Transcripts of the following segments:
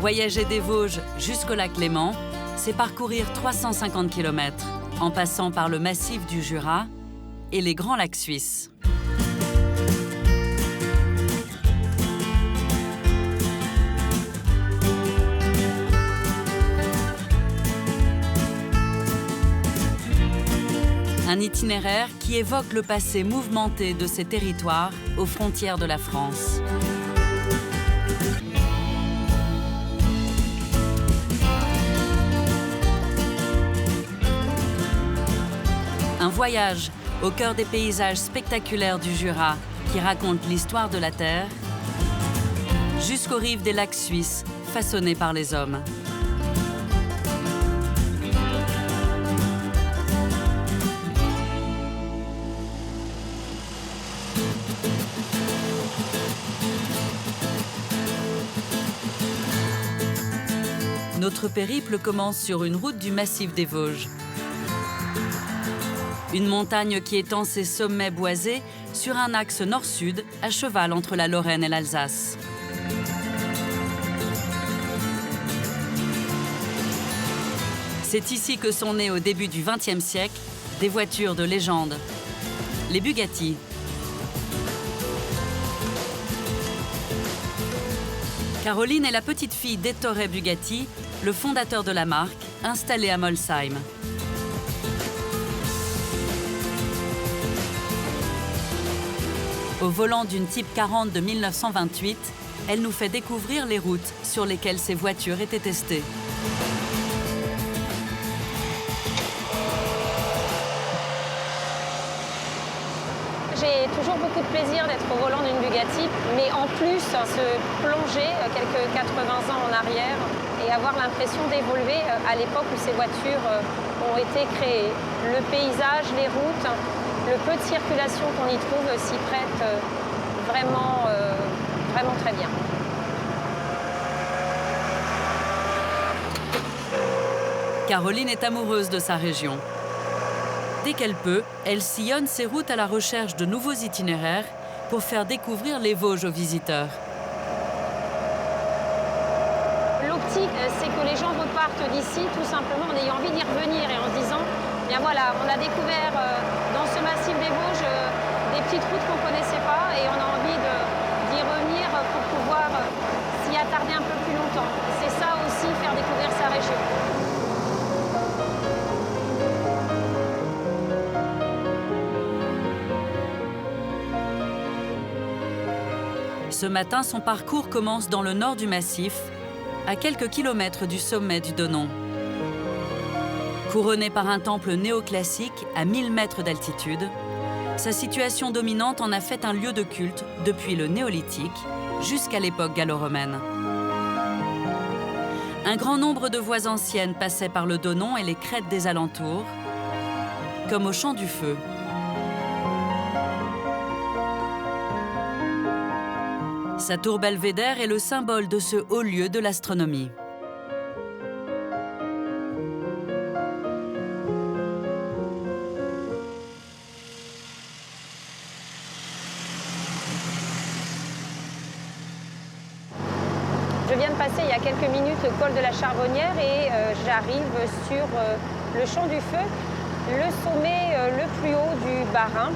Voyager des Vosges jusqu'au lac Léman, c'est parcourir 350 km, en passant par le massif du Jura et les grands lacs suisses. Un itinéraire qui évoque le passé mouvementé de ces territoires aux frontières de la France. Un voyage au cœur des paysages spectaculaires du Jura qui racontent l'histoire de la Terre, jusqu'aux rives des lacs suisses façonnés par les hommes. Notre périple commence sur une route du massif des Vosges. Une montagne qui étend ses sommets boisés sur un axe nord-sud, à cheval entre la Lorraine et l'Alsace. C'est ici que sont nées au début du XXe siècle des voitures de légende, les Bugatti. Caroline est la petite fille d'Ettore Bugatti, le fondateur de la marque, installé à Molsheim. Au volant d'une Type 40 de 1928, elle nous fait découvrir les routes sur lesquelles ces voitures étaient testées. J'ai toujours beaucoup de plaisir d'être au volant d'une Bugatti, mais en plus se plonger quelques 80 ans en arrière et avoir l'impression d'évoluer à l'époque où ces voitures ont été créées. Le paysage, les routes, le peu de circulation qu'on y trouve s'y prête vraiment très bien. Caroline est amoureuse de sa région. Dès qu'elle peut, elle sillonne ses routes à la recherche de nouveaux itinéraires pour faire découvrir les Vosges aux visiteurs. L'optique, c'est que les gens repartent d'ici tout simplement en ayant envie d'y revenir et en se disant, bien voilà, on a découvert dans ce massif des Vosges des petites routes qu'on ne connaissait pas et on a envie d'y revenir pour pouvoir s'y attarder un peu plus longtemps. C'est ça aussi, faire découvrir sa région. Ce matin, son parcours commence dans le nord du massif, à quelques kilomètres du sommet du Donon. Couronné par un temple néoclassique à 1000 mètres d'altitude, sa situation dominante en a fait un lieu de culte depuis le néolithique jusqu'à l'époque gallo-romaine. Un grand nombre de voies anciennes passaient par le Donon et les crêtes des alentours, comme au Champ du Feu. Sa tour belvédère est le symbole de ce haut lieu de l'astronomie. Je viens de passer il y a quelques minutes le col de la Charbonnière et j'arrive sur le Champ du Feu, le sommet le plus haut du Bas-Rhin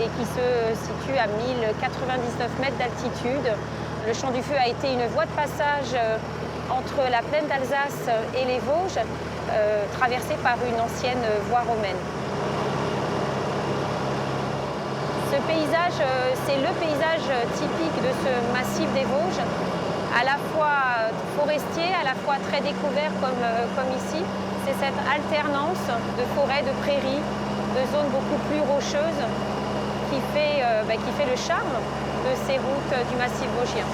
et qui se situe à 1099 mètres d'altitude. Le Champ du Feu a été une voie de passage entre la plaine d'Alsace et les Vosges, traversée par une ancienne voie romaine. Ce paysage, c'est le paysage typique de ce massif des Vosges, à la fois forestier, à la fois très découvert comme ici. C'est cette alternance de forêts, de prairies, de zones beaucoup plus rocheuses qui fait le charme de ces routes du massif vosgien.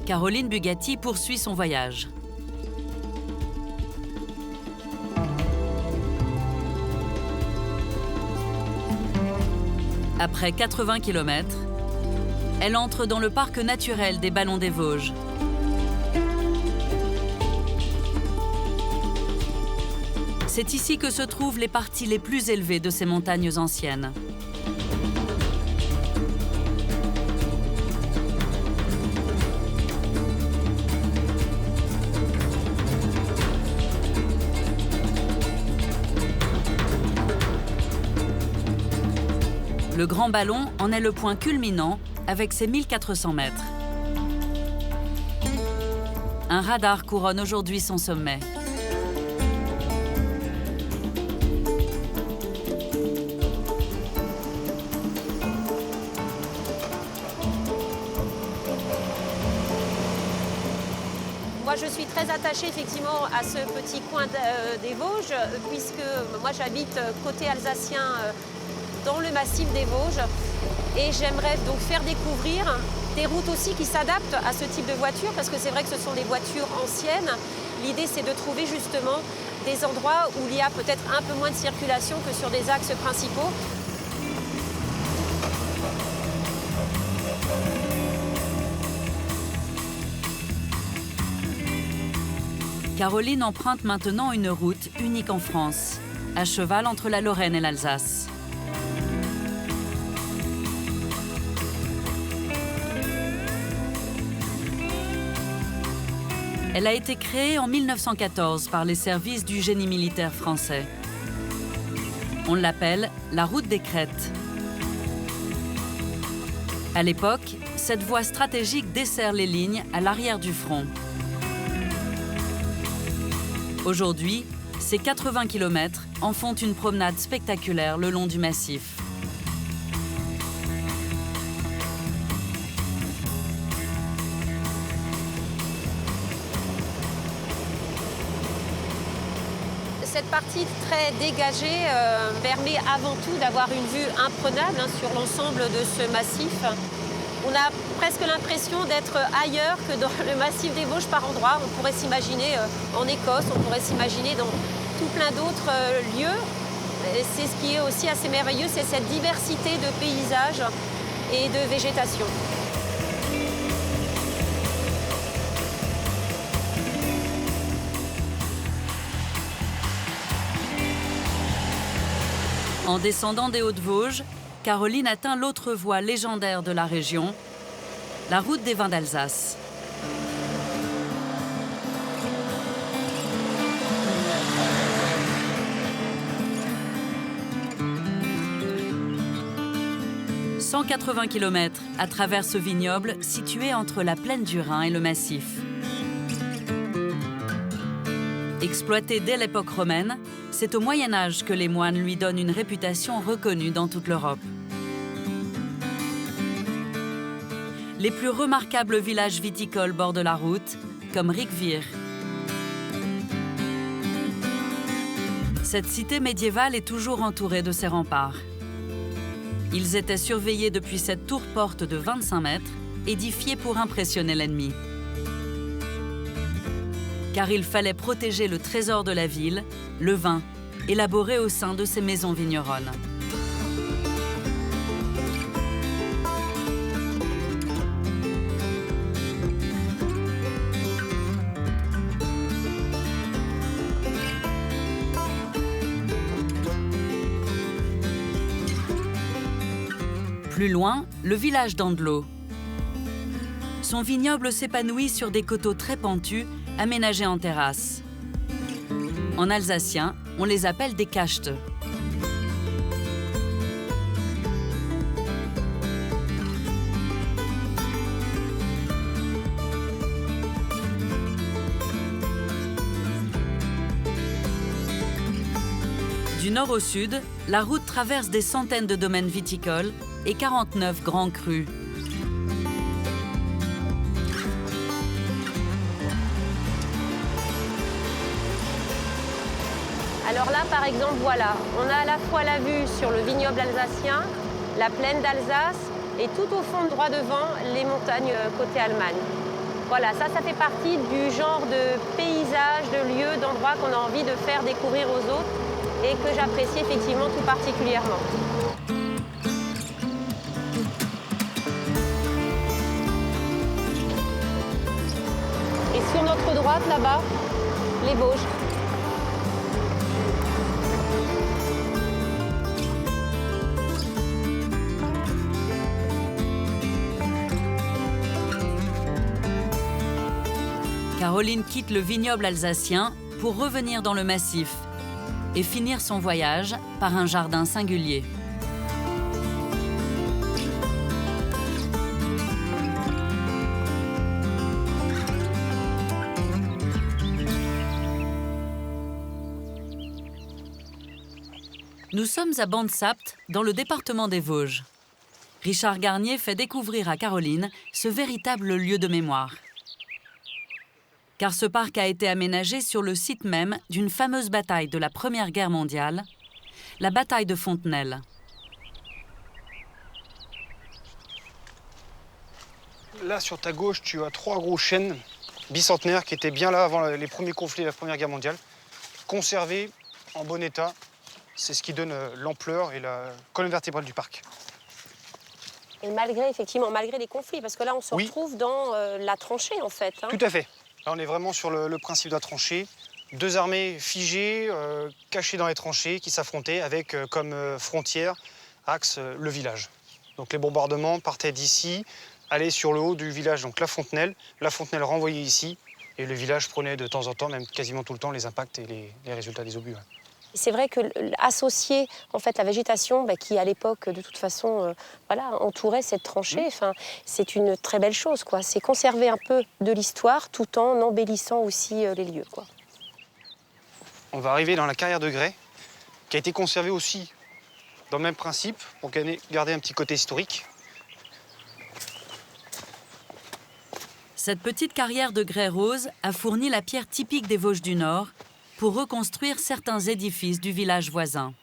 Caroline Bugatti poursuit son voyage. Après 80 km, elle entre dans le parc naturel des Ballons des Vosges. C'est ici que se trouvent les parties les plus élevées de ces montagnes anciennes. Le Grand Ballon en est le point culminant avec ses 1400 mètres. Un radar couronne aujourd'hui son sommet. Moi, je suis très attachée effectivement à ce petit coin des Vosges, puisque moi j'habite côté alsacien dans le massif des Vosges. Et j'aimerais donc faire découvrir des routes aussi qui s'adaptent à ce type de voiture, parce que c'est vrai que ce sont des voitures anciennes. L'idée, c'est de trouver justement des endroits où il y a peut-être un peu moins de circulation que sur des axes principaux. Caroline emprunte maintenant une route unique en France, à cheval entre la Lorraine et l'Alsace. Elle a été créée en 1914 par les services du génie militaire français. On l'appelle la route des crêtes. À l'époque, cette voie stratégique dessert les lignes à l'arrière du front. Aujourd'hui, ces 80 km en font une promenade spectaculaire le long du massif. Cette partie très dégagée permet avant tout d'avoir une vue imprenable sur l'ensemble de ce massif. On a presque l'impression d'être ailleurs que dans le massif des Vosges par endroits. On pourrait s'imaginer en Écosse, on pourrait s'imaginer dans tout plein d'autres lieux. C'est ce qui est aussi assez merveilleux, c'est cette diversité de paysages et de végétation. En descendant des Hauts-de-Vosges, Caroline atteint l'autre voie légendaire de la région, la route des vins d'Alsace. « 180 km à travers ce vignoble situé entre la plaine du Rhin et le massif. Exploité dès l'époque romaine, c'est au Moyen-Âge que les moines lui donnent une réputation reconnue dans toute l'Europe. Les plus remarquables villages viticoles bordent la route, comme Rijkwier. Cette cité médiévale est toujours entourée de ses remparts. Ils étaient surveillés depuis cette tour-porte de 25 mètres, édifiée pour impressionner l'ennemi. Car il fallait protéger le trésor de la ville, le vin, élaboré au sein de ces maisons vigneronnes. Plus loin, le village d'Andlau. Son vignoble s'épanouit sur des coteaux très pentus, aménagés en terrasse. En alsacien, on les appelle des cachetes. Du nord au sud, la route traverse des centaines de domaines viticoles et 49 grands crus. Alors là, par exemple, voilà, on a à la fois la vue sur le vignoble alsacien, la plaine d'Alsace et tout au fond, droit devant, les montagnes côté Allemagne. Voilà, ça fait partie du genre de paysage, de lieux, d'endroits qu'on a envie de faire découvrir aux autres et que j'apprécie effectivement tout particulièrement. Et sur notre droite, là-bas, les Vosges. Caroline quitte le vignoble alsacien pour revenir dans le massif et finir son voyage par un jardin singulier. Nous sommes à Bansapt, dans le département des Vosges. Richard Garnier fait découvrir à Caroline ce véritable lieu de mémoire. Car ce parc a été aménagé sur le site même d'une fameuse bataille de la Première Guerre mondiale, la bataille de Fontenelle. Là, sur ta gauche, tu as 3 gros chênes bicentenaires qui étaient bien là avant les premiers conflits de la Première Guerre mondiale, conservés en bon état. C'est ce qui donne l'ampleur et la colonne vertébrale du parc. Et malgré les conflits, parce que là, on se retrouve dans la tranchée, en fait. Tout à fait. Là, on est vraiment sur le principe de la tranchée. 2 armées figées, cachées dans les tranchées, qui s'affrontaient avec comme frontière, axe, le village. Donc les bombardements partaient d'ici, allaient sur le haut du village, donc la Fontenelle renvoyait ici, et le village prenait de temps en temps, même quasiment tout le temps, les impacts et les résultats des obus. C'est vrai que associer en fait la végétation qui à l'époque de toute façon entourait cette tranchée, c'est une très belle chose quoi. C'est conserver un peu de l'histoire tout en embellissant aussi les lieux quoi. On va arriver dans la carrière de grès qui a été conservée aussi dans le même principe pour garder un petit côté historique. Cette petite carrière de grès rose a fourni la pierre typique des Vosges du Nord pour reconstruire certains édifices du village voisin.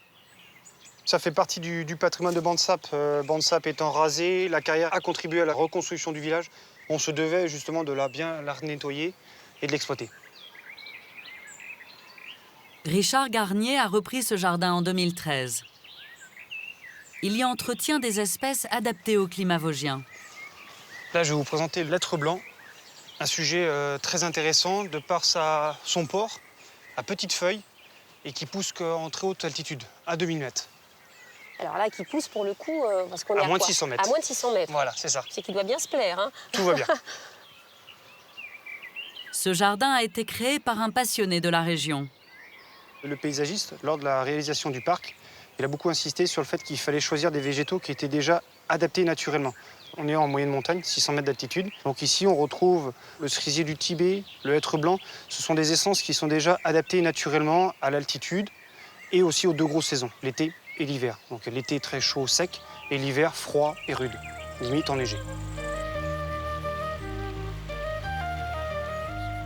Ça fait partie du patrimoine de Bansapt. Bansapt étant rasé, la carrière a contribué à la reconstruction du village. On se devait justement de bien la nettoyer et de l'exploiter. Richard Garnier a repris ce jardin en 2013. Il y entretient des espèces adaptées au climat vosgien. Là, je vais vous présenter l'être blanc, un sujet très intéressant de par son port à petites feuilles et qui pousse qu'en très haute altitude, à 2000 mètres. Alors là, qui pousse pour le coup, parce qu'on est à moins de 600 mètres. À moins de 600 mètres. Voilà, c'est ça. C'est qu'il doit bien se plaire. Hein. Tout va bien. Ce jardin a été créé par un passionné de la région. Le paysagiste, lors de la réalisation du parc, il a beaucoup insisté sur le fait qu'il fallait choisir des végétaux qui étaient déjà adaptés naturellement. On est en moyenne montagne, 600 mètres d'altitude. Donc ici, on retrouve le cerisier du Tibet, le hêtre blanc. Ce sont des essences qui sont déjà adaptées naturellement à l'altitude et aussi aux 2 grosses saisons, l'été et l'hiver. Donc l'été très chaud, sec, et l'hiver froid et rude, limite enneigé.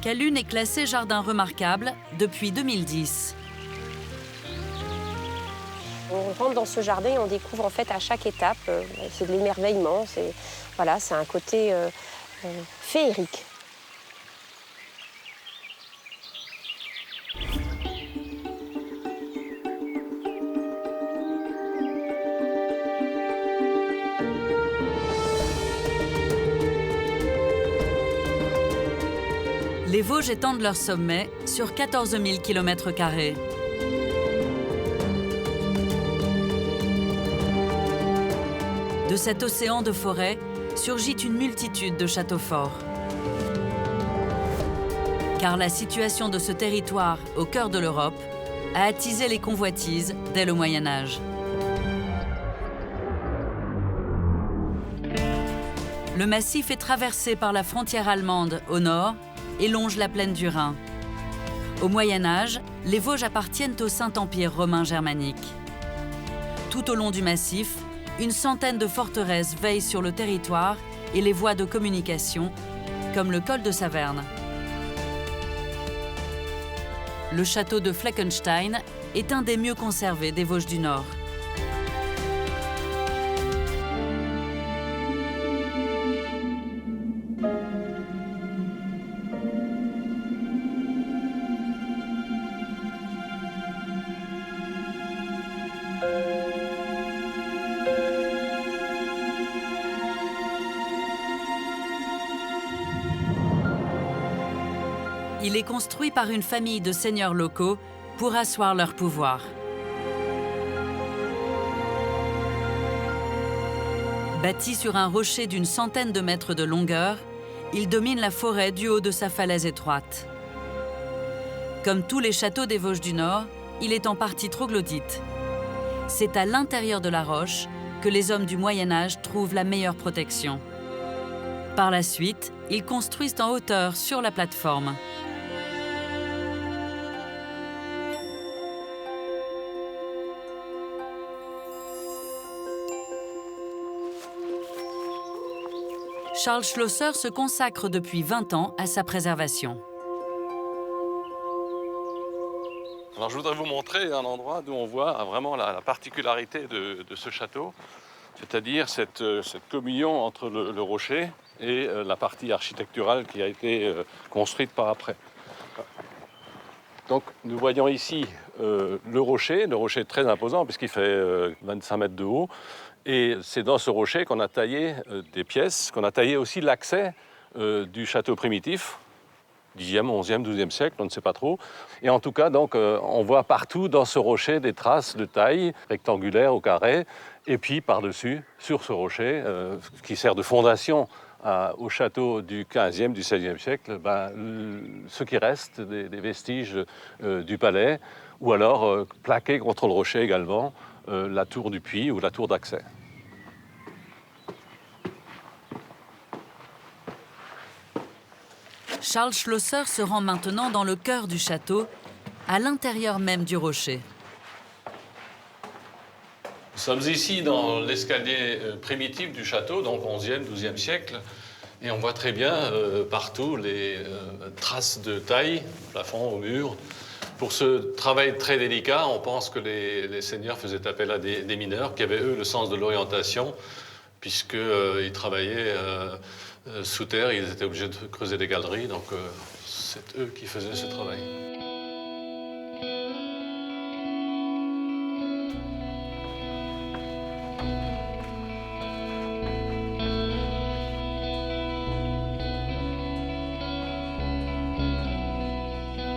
Calune est classé jardin remarquable depuis 2010. On rentre dans ce jardin et on découvre en fait à chaque étape, c'est de l'émerveillement, c'est un côté féerique. Les Vosges étendent leur sommet sur 14 000 km². De cet océan de forêt surgit une multitude de châteaux forts. Car la situation de ce territoire au cœur de l'Europe a attisé les convoitises dès le Moyen Âge. Le massif est traversé par la frontière allemande au nord et longe la plaine du Rhin. Au Moyen Âge, les Vosges appartiennent au Saint-Empire romain germanique. Tout au long du massif, une centaine de forteresses veillent sur le territoire et les voies de communication, comme le col de Saverne. Le château de Fleckenstein est un des mieux conservés des Vosges du Nord. Il est construit par une famille de seigneurs locaux pour asseoir leur pouvoir. Bâti sur un rocher d'une centaine de mètres de longueur, il domine la forêt du haut de sa falaise étroite. Comme tous les châteaux des Vosges du Nord, il est en partie troglodyte. C'est à l'intérieur de la roche que les hommes du Moyen Âge trouvent la meilleure protection. Par la suite, ils construisent en hauteur sur la plateforme. Charles Schlosser se consacre depuis 20 ans à sa préservation. Alors, je voudrais vous montrer un endroit d'où on voit vraiment la particularité de ce château, c'est-à-dire cette communion entre le rocher et la partie architecturale qui a été construite par après. Donc, nous voyons ici le rocher très imposant puisqu'il fait 25 mètres de haut. Et c'est dans ce rocher qu'on a taillé des pièces, qu'on a taillé aussi l'accès du château primitif, 10e, 11e, 12e siècle, on ne sait pas trop. Et en tout cas, donc, on voit partout dans ce rocher des traces de taille rectangulaires ou carrées. Et puis par-dessus, sur ce rocher, qui sert de fondation au château du 15e, du 16e siècle, ce qui reste des vestiges du palais, ou alors plaqué contre le rocher également, la tour du puits ou la tour d'accès. Charles Schlosser se rend maintenant dans le cœur du château, à l'intérieur même du rocher. Nous sommes ici dans l'escalier primitif du château, donc 11e, 12e siècle, et on voit très bien partout les traces de taille, au plafond, au mur. Pour ce travail très délicat, on pense que les seigneurs faisaient appel à des mineurs qui avaient, eux, le sens de l'orientation, puisqu'ils travaillaient sous terre, ils étaient obligés de creuser des galeries, donc c'est eux qui faisaient ce travail.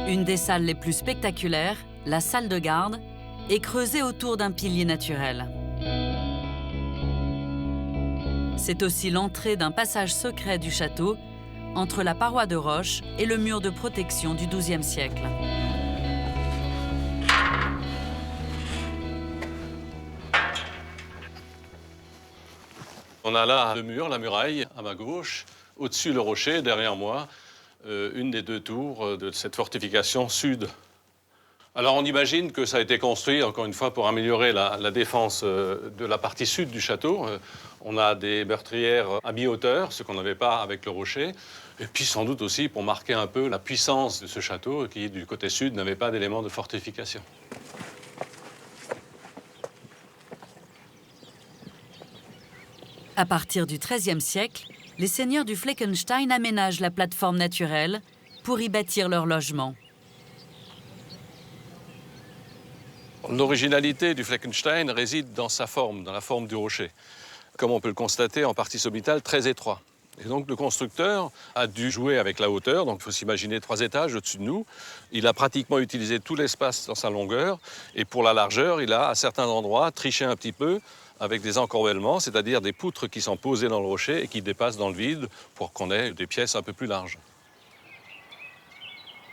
Une des salles les plus spectaculaires, la salle de garde, est creusée autour d'un pilier naturel. C'est aussi l'entrée d'un passage secret du château, entre la paroi de roche et le mur de protection du XIIe siècle. On a là le mur, la muraille, à ma gauche, au-dessus le rocher, derrière moi, une des deux tours de cette fortification sud. Alors on imagine que ça a été construit, encore une fois, pour améliorer la défense de la partie sud du château. On a des meurtrières à mi-hauteur, ce qu'on n'avait pas avec le rocher, et puis sans doute aussi pour marquer un peu la puissance de ce château qui, du côté sud, n'avait pas d'éléments de fortification. À partir du XIIIe siècle, les seigneurs du Fleckenstein aménagent la plateforme naturelle pour y bâtir leur logement. L'originalité du Fleckenstein réside dans sa forme, dans la forme du rocher. Comme on peut le constater, en partie sommitale, très étroit. Et donc le constructeur a dû jouer avec la hauteur, donc il faut s'imaginer 3 étages au-dessus de nous. Il a pratiquement utilisé tout l'espace dans sa longueur, et pour la largeur, il a à certains endroits triché un petit peu avec des encorbellements, c'est-à-dire des poutres qui sont posées dans le rocher et qui dépassent dans le vide pour qu'on ait des pièces un peu plus larges.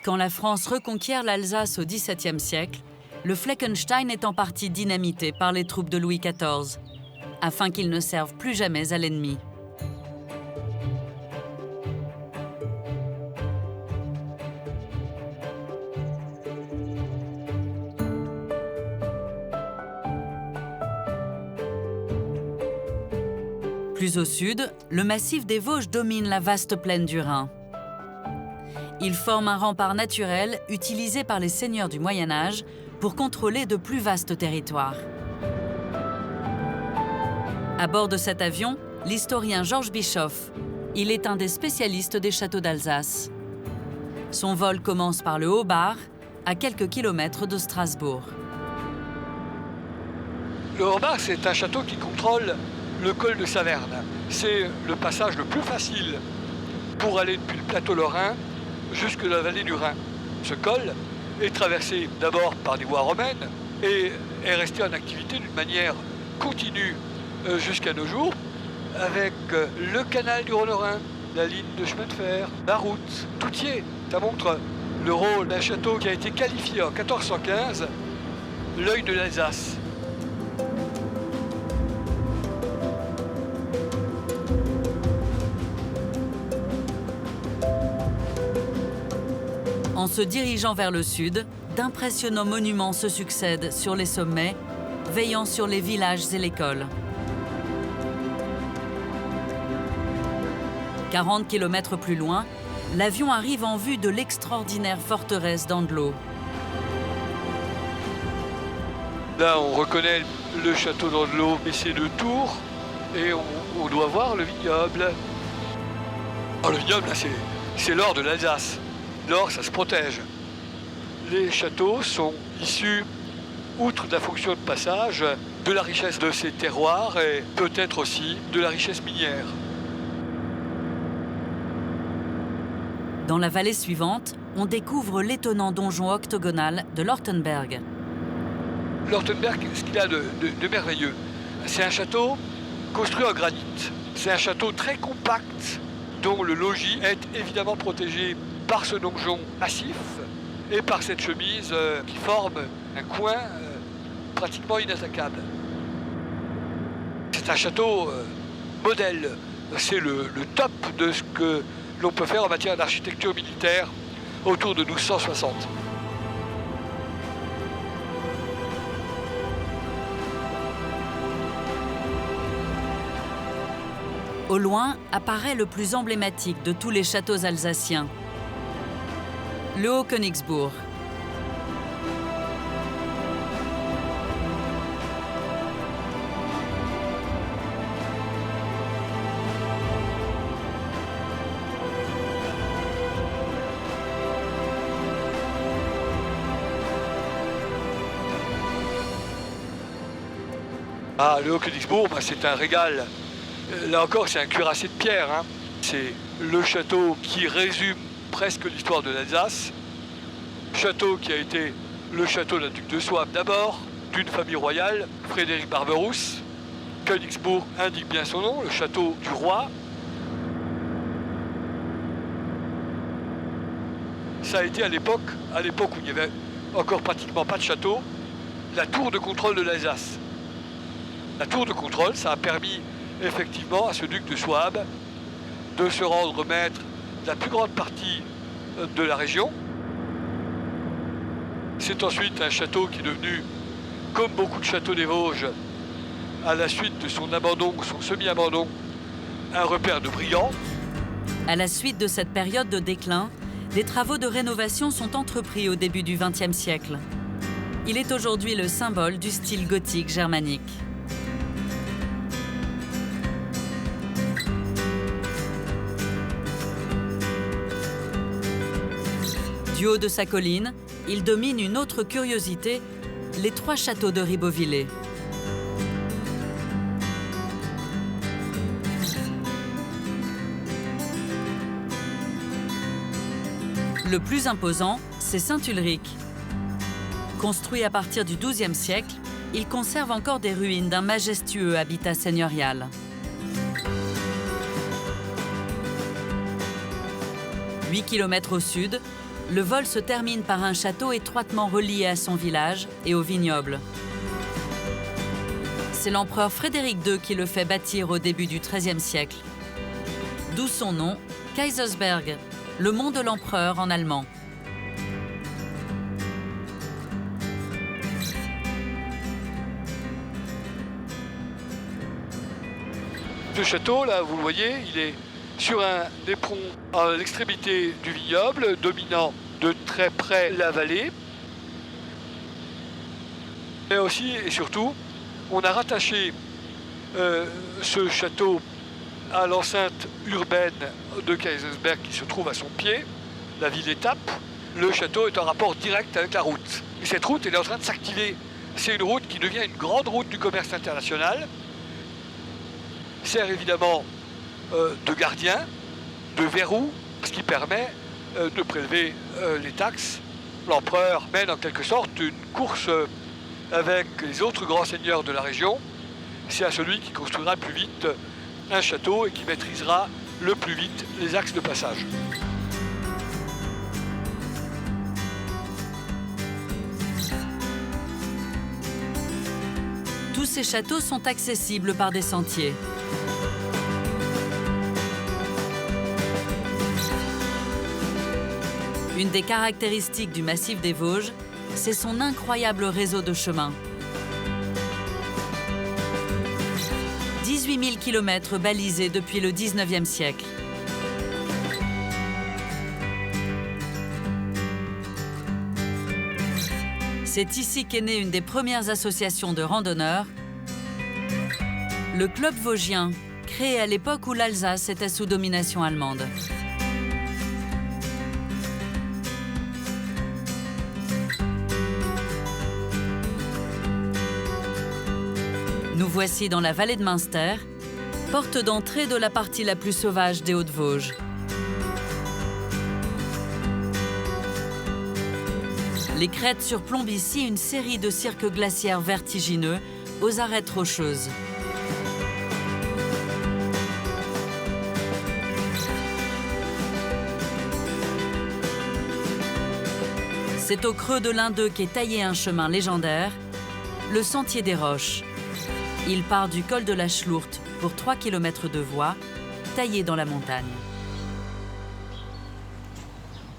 Quand la France reconquiert l'Alsace au XVIIe siècle, le Fleckenstein est en partie dynamité par les troupes de Louis XIV, afin qu'il ne serve plus jamais à l'ennemi. Plus au sud, le massif des Vosges domine la vaste plaine du Rhin. Il forme un rempart naturel utilisé par les seigneurs du Moyen Âge pour contrôler de plus vastes territoires. À bord de cet avion, l'historien Georges Bischoff. Il est un des spécialistes des châteaux d'Alsace. Son vol commence par le Haut-Bar, à quelques kilomètres de Strasbourg. Le Haut-Bar, c'est un château qui contrôle le col de Saverne. C'est le passage le plus facile pour aller depuis le plateau lorrain jusque la vallée du Rhin. Ce col est traversé d'abord par des voies romaines et est resté en activité d'une manière continue jusqu'à nos jours, avec le canal du Rhône-Rhin, la ligne de chemin de fer, la route, tout y est. Ça montre le rôle d'un château qui a été qualifié en 1415 l'œil de l'Alsace. En se dirigeant vers le sud, d'impressionnants monuments se succèdent sur les sommets, veillant sur les villages et l'école. 40 km plus loin, l'avion arrive en vue de l'extraordinaire forteresse d'Andlau. Là, on reconnaît le château d'Andlau et ses 2 tours, et on doit voir le vignoble. Alors, le vignoble, là, c'est l'or de l'Alsace. L'or, ça se protège. Les châteaux sont issus, outre de la fonction de passage, de la richesse de ces terroirs et peut-être aussi de la richesse minière. Dans la vallée suivante, on découvre l'étonnant donjon octogonal de Lortenberg. Lortenberg, ce qu'il a de merveilleux, c'est un château construit en granit. C'est un château très compact, dont le logis est évidemment protégé par ce donjon massif et par cette chemise qui forme un coin pratiquement inattaquable. C'est un château modèle. C'est le top de ce que l'on peut faire en matière d'architecture militaire autour de 1260. Au loin apparaît le plus emblématique de tous les châteaux alsaciens, le Haut-Königsbourg. Ah, le Haut-Königsbourg, c'est un régal. Là encore, c'est un cuirassé de pierre. Hein. C'est le château qui résume presque l'histoire de l'Alsace. Château qui a été le château d'un duc de Souabe d'abord, d'une famille royale, Frédéric Barberousse. Königsbourg indique bien son nom, le château du roi. Ça a été à l'époque où il n'y avait encore pratiquement pas de château, la tour de contrôle de l'Alsace. La tour de contrôle, ça a permis effectivement à ce duc de Souabe de se rendre maître de la plus grande partie de la région. C'est ensuite un château qui est devenu, comme beaucoup de châteaux des Vosges, à la suite de son abandon, son semi-abandon, un repère de brigands. À la suite de cette période de déclin, des travaux de rénovation sont entrepris au début du XXe siècle. Il est aujourd'hui le symbole du style gothique germanique. Du haut de sa colline, il domine une autre curiosité, les 3 châteaux de Ribeauvillé. Le plus imposant, c'est Saint-Ulrich. Construit à partir du XIIe siècle, il conserve encore des ruines d'un majestueux habitat seigneurial. 8 km au sud, le vol se termine par un château étroitement relié à son village et au vignoble. C'est l'empereur Frédéric II qui le fait bâtir au début du XIIIe siècle. D'où son nom, Kaisersberg, le mont de l'empereur en allemand. Ce château, là, vous le voyez, il est sur un éperon à l'extrémité du vignoble, dominant de très près la vallée. Et aussi et surtout, on a rattaché ce château à l'enceinte urbaine de Kaisersberg qui se trouve à son pied, la ville-étape. Le château est en rapport direct avec la route. Et cette route, elle est en train de s'activer. C'est une route qui devient une grande route du commerce international. Sert évidemment de gardien, de verrou, ce qui permet de prélever les taxes. L'empereur mène en quelque sorte une course avec les autres grands seigneurs de la région. C'est à celui qui construira le plus vite un château et qui maîtrisera le plus vite les axes de passage. Tous ces châteaux sont accessibles par des sentiers. Une des caractéristiques du massif des Vosges, c'est son incroyable réseau de chemins. 18 000 km balisés depuis le 19e siècle. C'est ici qu'est née une des premières associations de randonneurs, le Club Vosgien, créé à l'époque où l'Alsace était sous domination allemande. Nous voici dans la vallée de Münster, porte d'entrée de la partie la plus sauvage des Hauts-de-Vosges. Les crêtes surplombent ici une série de cirques glaciaires vertigineux aux arêtes rocheuses. C'est au creux de l'un d'eux qu'est taillé un chemin légendaire, le Sentier des Roches. Il part du col de la Schlourte pour 3 km de voie, taillée dans la montagne.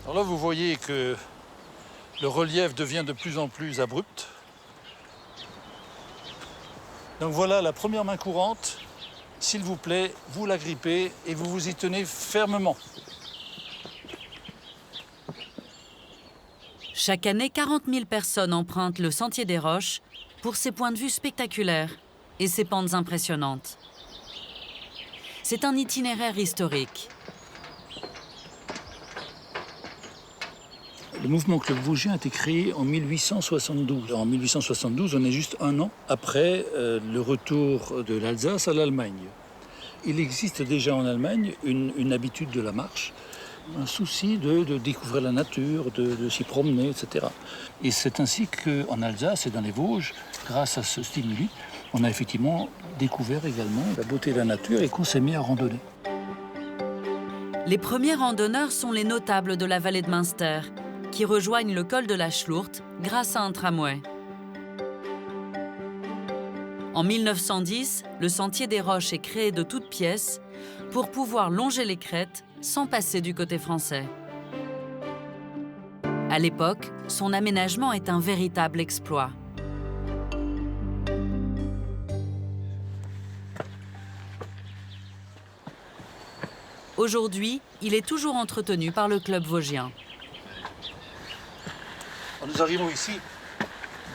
Alors là, vous voyez que le relief devient de plus en plus abrupt. Donc voilà la première main courante. S'il vous plaît, vous la grippez et vous vous y tenez fermement. Chaque année, 40 000 personnes empruntent le Sentier des Roches pour ses points de vue spectaculaires et ses pentes impressionnantes. C'est un itinéraire historique. Le mouvement Club Vosgien a été créé en 1872. En 1872, on est juste un an après le retour de l'Alsace à l'Allemagne. Il existe déjà en Allemagne une habitude de la marche, un souci de découvrir la nature, de s'y promener, etc. Et c'est ainsi qu'en Alsace et dans les Vosges, grâce à ce stimuli, on a effectivement découvert également la beauté de la nature et qu'on s'est mis à randonner. Les premiers randonneurs sont les notables de la vallée de Münster, qui rejoignent le col de la Schlourte grâce à un tramway. En 1910, le Sentier des Roches est créé de toutes pièces pour pouvoir longer les crêtes sans passer du côté français. À l'époque, son aménagement est un véritable exploit. Aujourd'hui, il est toujours entretenu par le Club Vosgien. Nous arrivons ici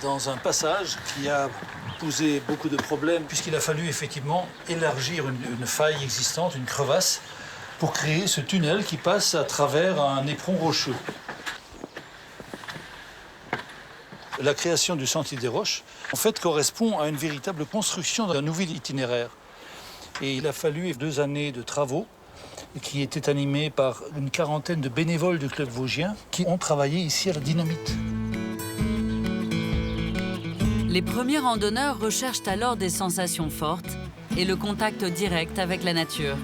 dans un passage qui a posé beaucoup de problèmes puisqu'il a fallu effectivement élargir une faille existante, une crevasse, pour créer ce tunnel qui passe à travers un éperon rocheux. La création du Sentier des Roches, en fait, correspond à une véritable construction d'un nouvel itinéraire. Et il a fallu 2 années de travaux qui étaient animés par une quarantaine de bénévoles du Club Vosgien qui ont travaillé ici à la dynamite. Les premiers randonneurs recherchent alors des sensations fortes et le contact direct avec la nature.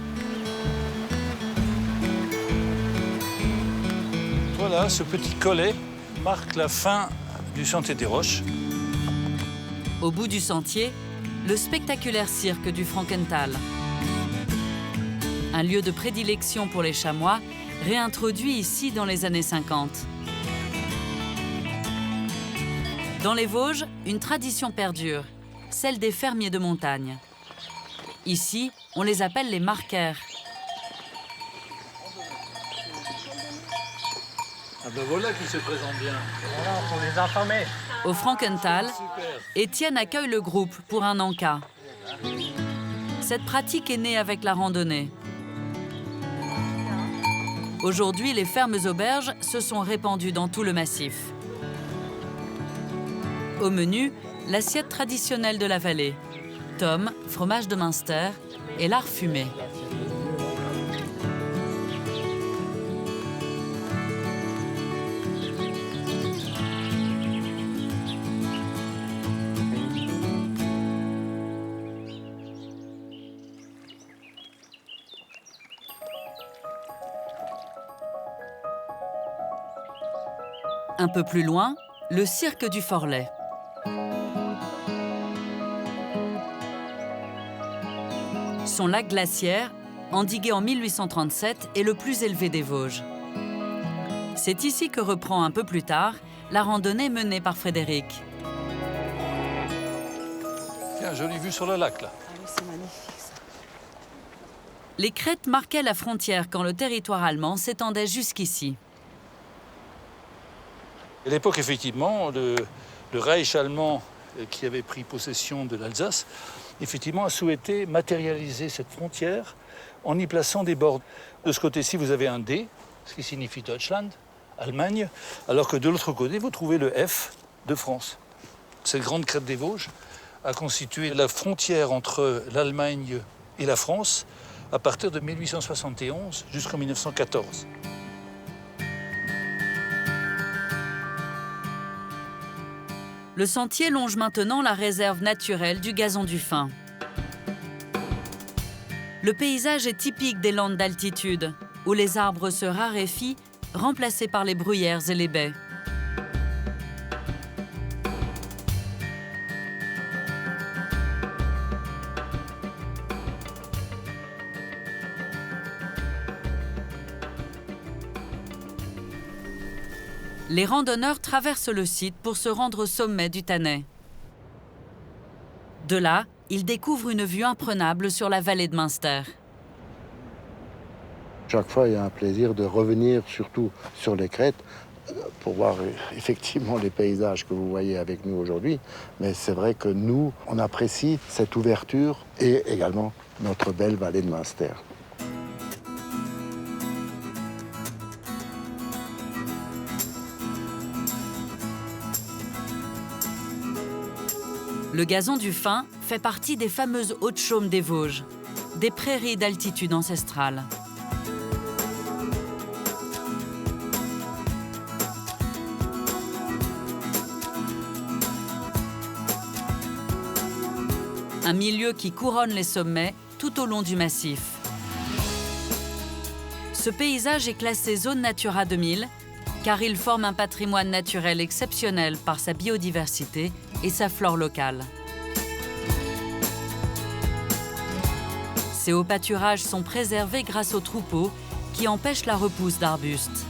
Voilà, ce petit collet marque la fin du Sentier des Roches. Au bout du sentier, le spectaculaire cirque du Frankenthal. Un lieu de prédilection pour les chamois, réintroduit ici dans les années 50. Dans les Vosges, une tradition perdure, celle des fermiers de montagne. Ici, on les appelle les marqueurs. Ah ben voilà qui se présente bien. Voilà, pour les informer. Au Frankenthal, Étienne accueille le groupe pour un encas. Cette pratique est née avec la randonnée. Aujourd'hui, les fermes auberges se sont répandues dans tout le massif. Au menu, l'assiette traditionnelle de la vallée. Tome, fromage de Münster et lard fumé. Un peu plus loin, le cirque du Forlet. Son lac glaciaire, endigué en 1837, est le plus élevé des Vosges. C'est ici que reprend un peu plus tard la randonnée menée par Frédéric. Tiens, jolie vue sur le lac, là. Ah oui, c'est magnifique, ça. Les crêtes marquaient la frontière quand le territoire allemand s'étendait jusqu'ici. À l'époque, effectivement, Le Reich allemand, qui avait pris possession de l'Alsace, effectivement a souhaité matérialiser cette frontière en y plaçant des bords. De ce côté-ci, vous avez un D, ce qui signifie Deutschland, Allemagne, alors que de l'autre côté, vous trouvez le F de France. Cette grande crête des Vosges a constitué la frontière entre l'Allemagne et la France à partir de 1871 jusqu'en 1914. Le sentier longe maintenant la réserve naturelle du Gazon du Fin. Le paysage est typique des landes d'altitude, où les arbres se raréfient, remplacés par les bruyères et les baies. Les randonneurs traversent le site pour se rendre au sommet du Tannay. De là, ils découvrent une vue imprenable sur la vallée de Münster. Chaque fois, il y a un plaisir de revenir surtout sur les crêtes pour voir effectivement les paysages que vous voyez avec nous aujourd'hui. Mais c'est vrai que nous, on apprécie cette ouverture et également notre belle vallée de Münster. Le Gazon du Fin fait partie des fameuses hautes chaumes des Vosges, des prairies d'altitude ancestrale. Un milieu qui couronne les sommets tout au long du massif. Ce paysage est classé Zone Natura 2000 car il forme un patrimoine naturel exceptionnel par sa biodiversité et sa flore locale. Ces hauts pâturages sont préservés grâce aux troupeaux qui empêchent la repousse d'arbustes.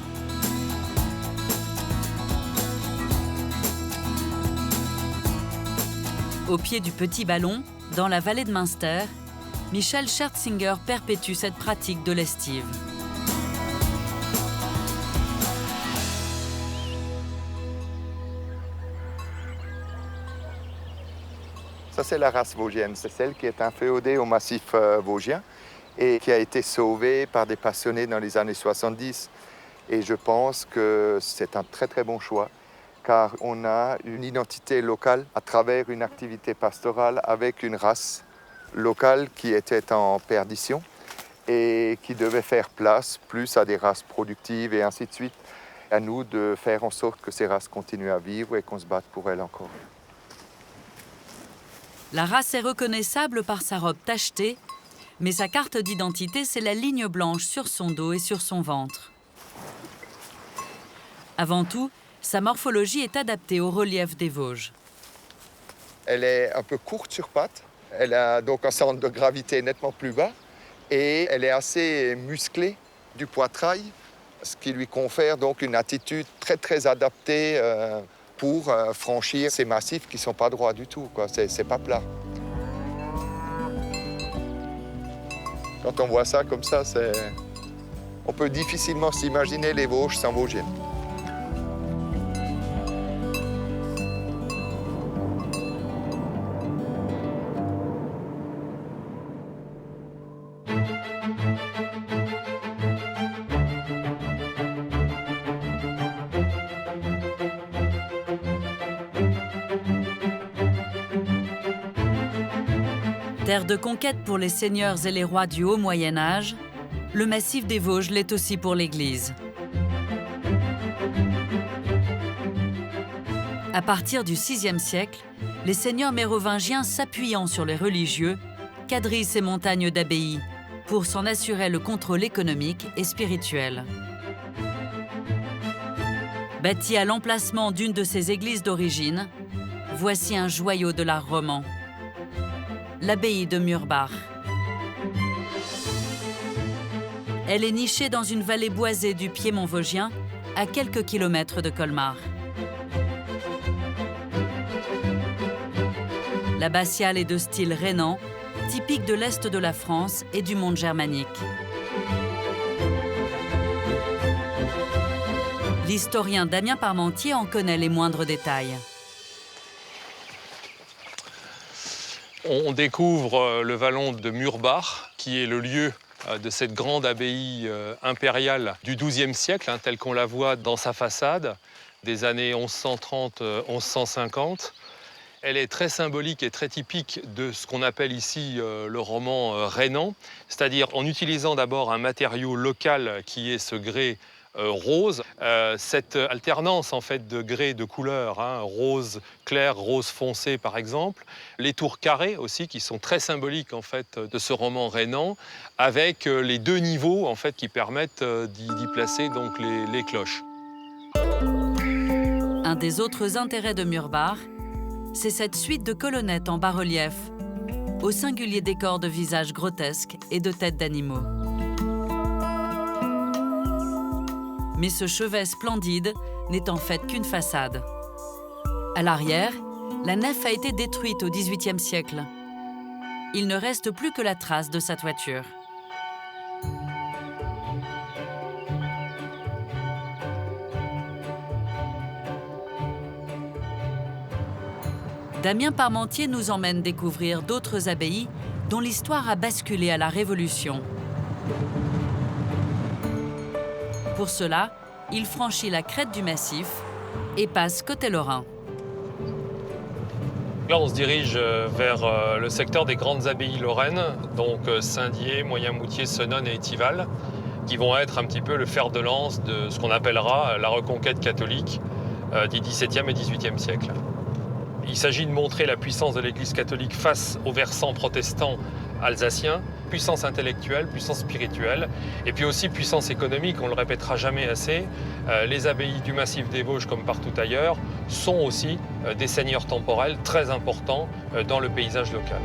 Au pied du Petit Ballon, dans la vallée de Münster, Michel Schertzinger perpétue cette pratique de l'estive. Ça, c'est la race vosgienne. C'est celle qui est inféodée au massif vosgien et qui a été sauvée par des passionnés dans les années 70. Et je pense que c'est un très très bon choix, car on a une identité locale à travers une activité pastorale avec une race locale qui était en perdition et qui devait faire place plus à des races productives et ainsi de suite. À nous de faire en sorte que ces races continuent à vivre et qu'on se batte pour elles encore. La race est reconnaissable par sa robe tachetée, mais sa carte d'identité, c'est la ligne blanche sur son dos et sur son ventre. Avant tout, sa morphologie est adaptée au relief des Vosges. Elle est un peu courte sur pattes, elle a donc un centre de gravité nettement plus bas et elle est assez musclée du poitrail, ce qui lui confère donc une attitude très très adaptée pour franchir ces massifs qui ne sont pas droits du tout, quoi. C'est pas plat. Quand on voit ça comme ça, on peut difficilement s'imaginer les Vosges sans Vosgiennes. Terre de conquête pour les seigneurs et les rois du haut Moyen-Âge, le massif des Vosges l'est aussi pour l'Église. À partir du VIe siècle, les seigneurs mérovingiens, s'appuyant sur les religieux, quadrillent ces montagnes d'abbayes pour s'en assurer le contrôle économique et spirituel. Bâti à l'emplacement d'une de ces églises d'origine, voici un joyau de l'art roman. L'abbaye de Murbach. Elle est nichée dans une vallée boisée du Piémont vosgien, à quelques kilomètres de Colmar. L'abbatiale est de style rhénan, typique de l'Est de la France et du monde germanique. L'historien Damien Parmentier en connaît les moindres détails. On découvre le vallon de Murbach, qui est le lieu de cette grande abbaye impériale du XIIe siècle, tel qu'on la voit dans sa façade, des années 1130-1150. Elle est très symbolique et très typique de ce qu'on appelle ici le roman rhénan, c'est-à-dire en utilisant d'abord un matériau local qui est ce grès rose. Cette alternance en fait de grès de couleurs, rose clair, rose foncé par exemple. Les tours carrées aussi qui sont très symboliques en fait de ce roman rhénan, avec les deux niveaux en fait qui permettent d'y placer donc les cloches. Un des autres intérêts de Murbach, c'est cette suite de colonnettes en bas-relief, au singulier décor de visages grotesques et de têtes d'animaux. Mais ce chevet splendide n'est en fait qu'une façade. À l'arrière, la nef a été détruite au XVIIIe siècle. Il ne reste plus que la trace de sa toiture. Damien Parmentier nous emmène découvrir d'autres abbayes dont l'histoire a basculé à la Révolution. Pour cela, il franchit la crête du massif et passe côté lorrain. Là, on se dirige vers le secteur des grandes abbayes lorraines, donc Saint-Dié, Moyen-Moutier, Senones et Étival, qui vont être un petit peu le fer de lance de ce qu'on appellera la reconquête catholique du XVIIe et XVIIIe siècle. Il s'agit de montrer la puissance de l'Église catholique face aux versants protestants alsaciens, puissance intellectuelle, puissance spirituelle, et puis aussi puissance économique, on ne le répétera jamais assez. Les abbayes du massif des Vosges, comme partout ailleurs, sont aussi des seigneurs temporels très importants dans le paysage local.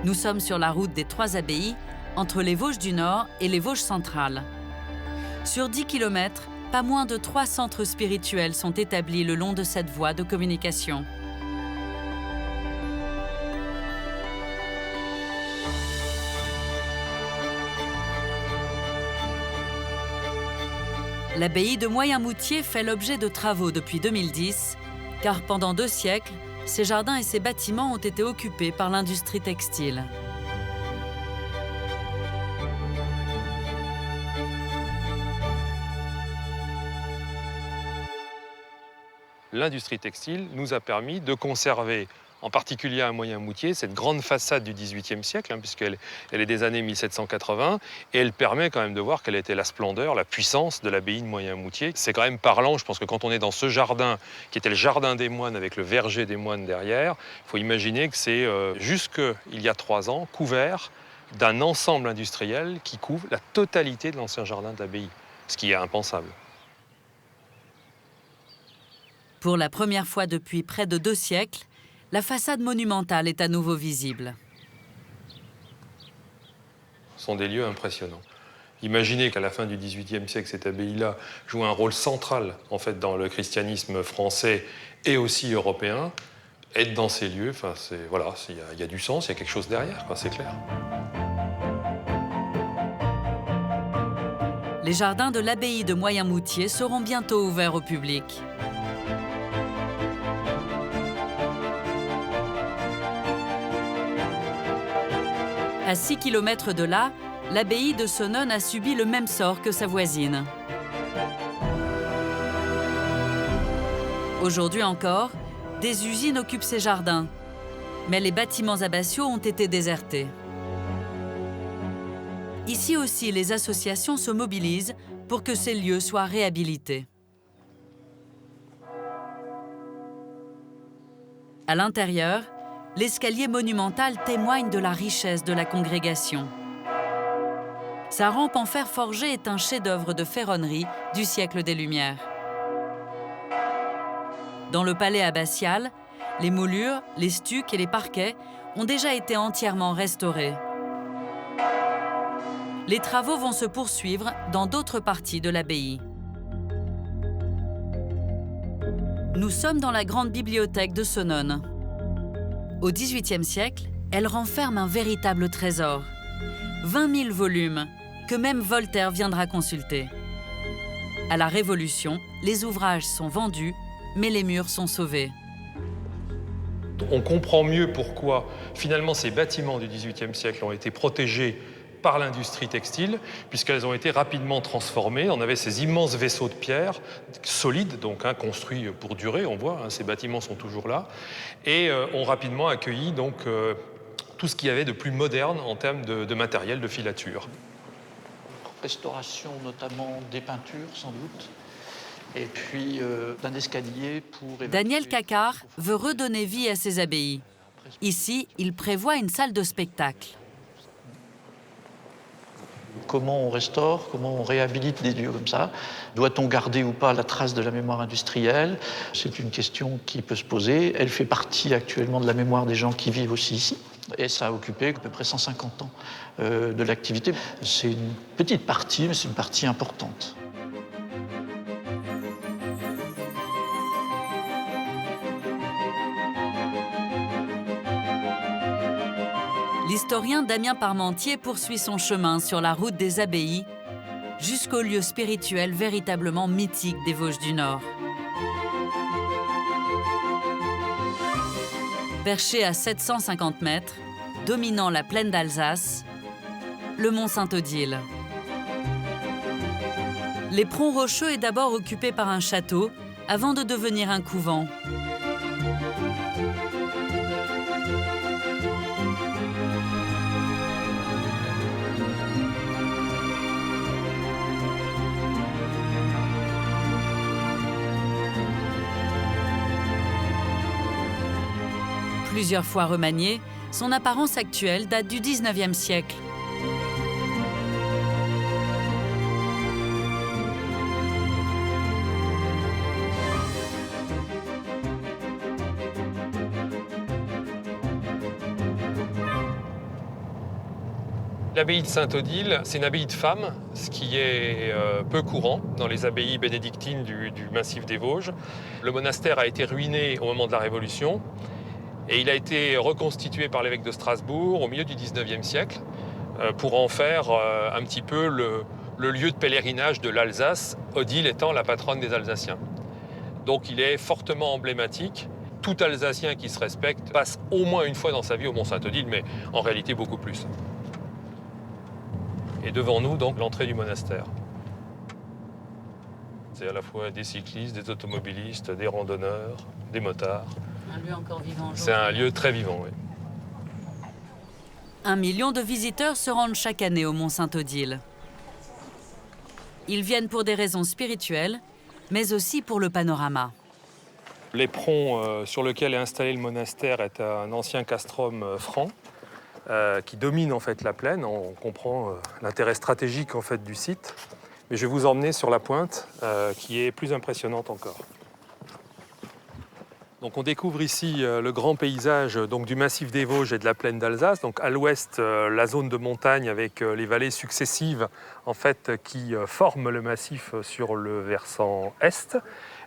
Nous sommes sur la route des 3 abbayes, entre les Vosges du Nord et les Vosges centrales. Sur 10 km, pas moins de 3 centres spirituels sont établis le long de cette voie de communication. L'abbaye de Moyen-Moutier fait l'objet de travaux depuis 2010, car pendant 2 siècles, ses jardins et ses bâtiments ont été occupés par l'industrie textile. L'industrie textile nous a permis de conserver, en particulier à Moyen-Moutier, cette grande façade du XVIIIe siècle, puisqu'elle est des années 1780, et elle permet quand même de voir quelle était la splendeur, la puissance de l'abbaye de Moyen-Moutier. C'est quand même parlant, je pense que quand on est dans ce jardin, qui était le jardin des moines avec le verger des moines derrière, il faut imaginer que c'est jusqu'il y a 3 ans, couvert d'un ensemble industriel qui couvre la totalité de l'ancien jardin de l'abbaye, ce qui est impensable. Pour la première fois depuis près de 2 siècles, la façade monumentale est à nouveau visible. Ce sont des lieux impressionnants. Imaginez qu'à la fin du XVIIIe siècle, cette abbaye-là joue un rôle central en fait, dans le christianisme français et aussi européen. Être dans ces lieux, voilà, y a du sens, il y a quelque chose derrière, c'est clair. Les jardins de l'abbaye de Moyen-Moutier seront bientôt ouverts au public. À 6 km de là, l'abbaye de Senones a subi le même sort que sa voisine. Aujourd'hui encore, des usines occupent ces jardins, mais les bâtiments abbatiaux ont été désertés. Ici aussi, les associations se mobilisent pour que ces lieux soient réhabilités. À l'intérieur, l'escalier monumental témoigne de la richesse de la congrégation. Sa rampe en fer forgé est un chef-d'œuvre de ferronnerie du siècle des Lumières. Dans le palais abbatial, les moulures, les stucs et les parquets ont déjà été entièrement restaurés. Les travaux vont se poursuivre dans d'autres parties de l'abbaye. Nous sommes dans la grande bibliothèque de Senones. Au XVIIIe siècle, elle renferme un véritable trésor. 20 000 volumes que même Voltaire viendra consulter. À la Révolution, les ouvrages sont vendus, mais les murs sont sauvés. On comprend mieux pourquoi, finalement, ces bâtiments du XVIIIe siècle ont été protégés par l'industrie textile, puisqu'elles ont été rapidement transformées. On avait ces immenses vaisseaux de pierre, solides, donc construits pour durer, on voit, ces bâtiments sont toujours là, et ont rapidement accueilli donc, tout ce qu'il y avait de plus moderne en termes de matériel, de filature. Restauration notamment des peintures, sans doute, et puis d'un escalier pour... Daniel Cacard veut redonner vie à ses abbayes. Ici, il prévoit une salle de spectacle. Comment on restaure, comment on réhabilite des lieux comme ça? Doit-on garder ou pas la trace de la mémoire industrielle? C'est une question qui peut se poser. Elle fait partie actuellement de la mémoire des gens qui vivent aussi ici. Et ça a occupé à peu près 150 ans de l'activité. C'est une petite partie, mais c'est une partie importante. L'historien Damien Parmentier poursuit son chemin sur la route des abbayes jusqu'au lieu spirituel véritablement mythique des Vosges du Nord. Perché à 750 mètres, dominant la plaine d'Alsace, le mont Saint-Odile. L'éperon rocheux est d'abord occupé par un château avant de devenir un couvent. Plusieurs fois remanié, son apparence actuelle date du XIXe siècle. L'abbaye de Saint-Odile, c'est une abbaye de femmes, ce qui est peu courant dans les abbayes bénédictines du massif des Vosges. Le monastère a été ruiné au moment de la Révolution. Et il a été reconstitué par l'évêque de Strasbourg au milieu du XIXe siècle pour en faire un petit peu le lieu de pèlerinage de l'Alsace, Odile étant la patronne des Alsaciens. Donc il est fortement emblématique. Tout Alsacien qui se respecte passe au moins une fois dans sa vie au Mont-Saint-Odile, mais en réalité beaucoup plus. Et devant nous, donc, l'entrée du monastère. C'est à la fois des cyclistes, des automobilistes, des randonneurs, des motards. Un lieu encore vivant. C'est un lieu très vivant, oui. 1 million de visiteurs se rendent chaque année au Mont Saint-Odile. Ils viennent pour des raisons spirituelles, mais aussi pour le panorama. L'éperon sur lequel est installé le monastère est un ancien castrum franc qui domine en fait la plaine. On comprend l'intérêt stratégique en fait du site. Mais je vais vous emmener sur la pointe qui est plus impressionnante encore. Donc on découvre ici le grand paysage donc, du massif des Vosges et de la plaine d'Alsace. Donc à l'ouest, la zone de montagne avec les vallées successives en fait, qui forment le massif sur le versant est.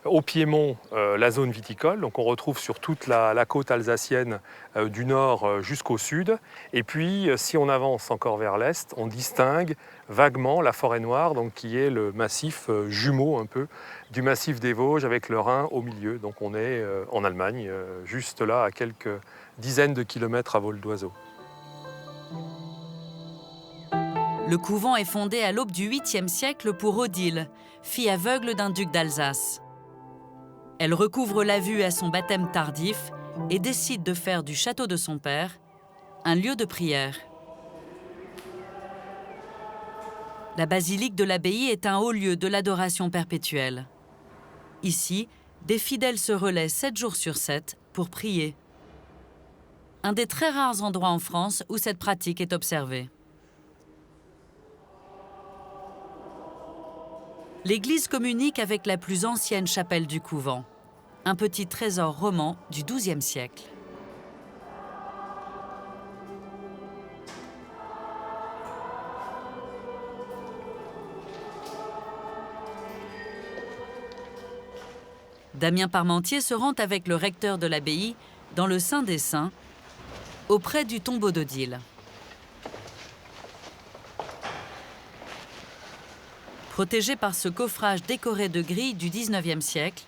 Au piémont, la zone viticole. Donc on retrouve sur toute la côte alsacienne du nord jusqu'au sud. Et puis si on avance encore vers l'est, on distingue vaguement la forêt noire, donc, qui est le massif jumeau un peu du massif des Vosges avec le Rhin au milieu. Donc on est en Allemagne, juste là à quelques dizaines de kilomètres à vol d'oiseau. Le couvent est fondé à l'aube du 8e siècle pour Odile, fille aveugle d'un duc d'Alsace. Elle recouvre la vue à son baptême tardif et décide de faire du château de son père un lieu de prière. La basilique de l'abbaye est un haut lieu de l'adoration perpétuelle. Ici, des fidèles se relaient 7 jours sur 7 pour prier. Un des très rares endroits en France où cette pratique est observée. L'église communique avec la plus ancienne chapelle du couvent, un petit trésor roman du XIIe siècle. Damien Parmentier se rend avec le recteur de l'abbaye dans le Saint des Saints, auprès du tombeau d'Odile. Protégé par ce coffrage décoré de grilles du XIXe siècle,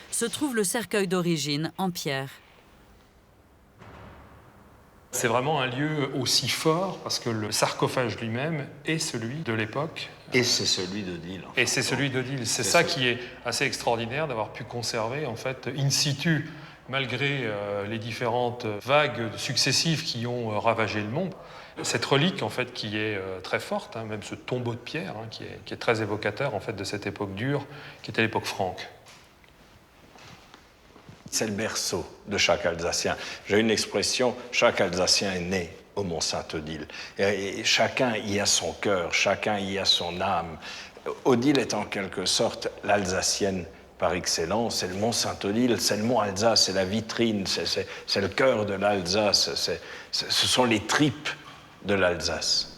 se trouve le cercueil d'origine en pierre. C'est vraiment un lieu aussi fort parce que le sarcophage lui-même est celui de l'époque. Et c'est celui d'Odile. Et c'est celui d'Odile. C'est ça qui est assez extraordinaire d'avoir pu conserver, en fait, in situ, malgré les différentes vagues successives qui ont ravagé le monde. Cette relique, en fait, qui est très forte, hein, même ce tombeau de pierre, hein, qui est très évocateur, en fait, de cette époque dure, qui était l'époque franque. C'est le berceau de chaque Alsacien. J'ai une expression, chaque Alsacien est né au Mont-Saint-Odile. Et chacun y a son cœur, chacun y a son âme. Odile est en quelque sorte l'Alsacienne par excellence. C'est le Mont-Saint-Odile, c'est le Mont-Alsace, c'est la vitrine, c'est le cœur de l'Alsace, ce sont les tripes de l'Alsace.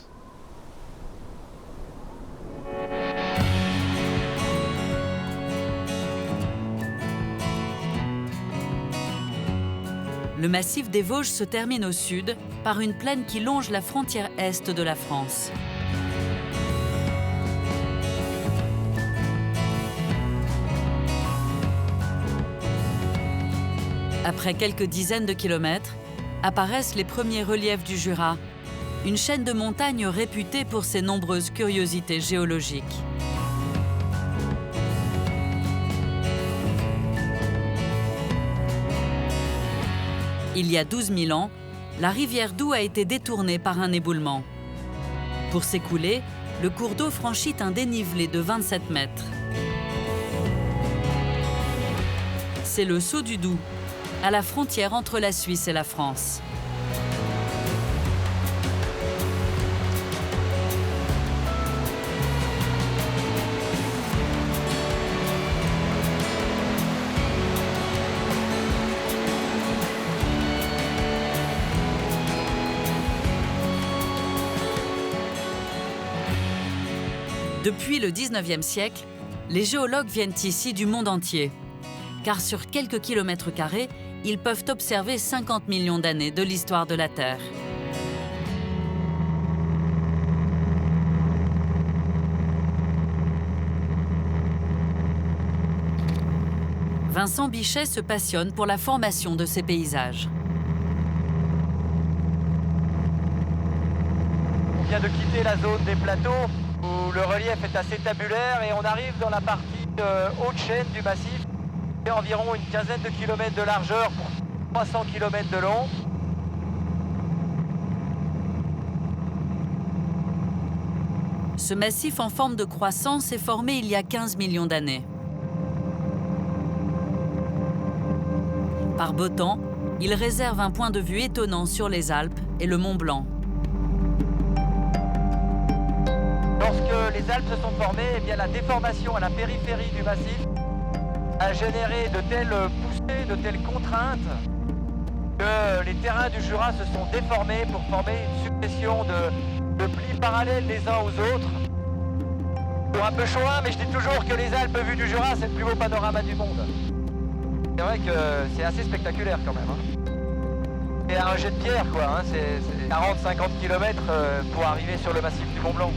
Le massif des Vosges se termine au sud par une plaine qui longe la frontière est de la France. Après quelques dizaines de kilomètres, apparaissent les premiers reliefs du Jura, une chaîne de montagnes réputée pour ses nombreuses curiosités géologiques. Il y a 12 000 ans, la rivière Doubs a été détournée par un éboulement. Pour s'écouler, le cours d'eau franchit un dénivelé de 27 mètres. C'est le saut du Doubs, à la frontière entre la Suisse et la France. Depuis le 19e siècle, les géologues viennent ici du monde entier, car sur quelques kilomètres carrés, ils peuvent observer 50 millions d'années de l'histoire de la Terre. Vincent Bichet se passionne pour la formation de ces paysages. On vient de quitter la zone des plateaux, où le relief est assez tabulaire et on arrive dans la partie haute chaîne du massif. Il y a environ une quinzaine de kilomètres de largeur pour 300 km de long. Ce massif en forme de croissant s'est formé il y a 15 millions d'années. Par beau temps, il réserve un point de vue étonnant sur les Alpes et le Mont Blanc. Lorsque les Alpes se sont formées, eh bien, la déformation à la périphérie du massif a généré de telles poussées, de telles contraintes que les terrains du Jura se sont déformés pour former une succession de plis parallèles les uns aux autres. C'est un peu chauvin, mais je dis toujours que les Alpes vues du Jura, c'est le plus beau panorama du monde. C'est vrai que c'est assez spectaculaire quand même. Hein. C'est un jet de pierre, quoi. Hein. C'est 40-50 km pour arriver sur le massif du Mont Blanc.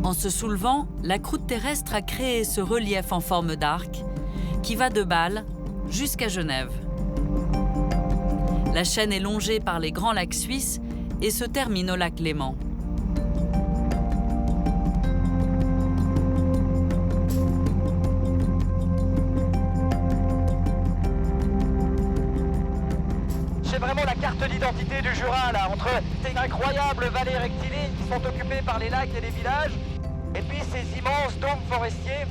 En se soulevant, la croûte terrestre a créé ce relief en forme d'arc qui va de Bâle jusqu'à Genève. La chaîne est longée par les grands lacs suisses et se termine au lac Léman. C'est vraiment la carte d'identité du Jura, là, entre ces incroyables vallées rectilignes qui sont occupées par les lacs et les villages, et puis ces immenses dômes forestiers.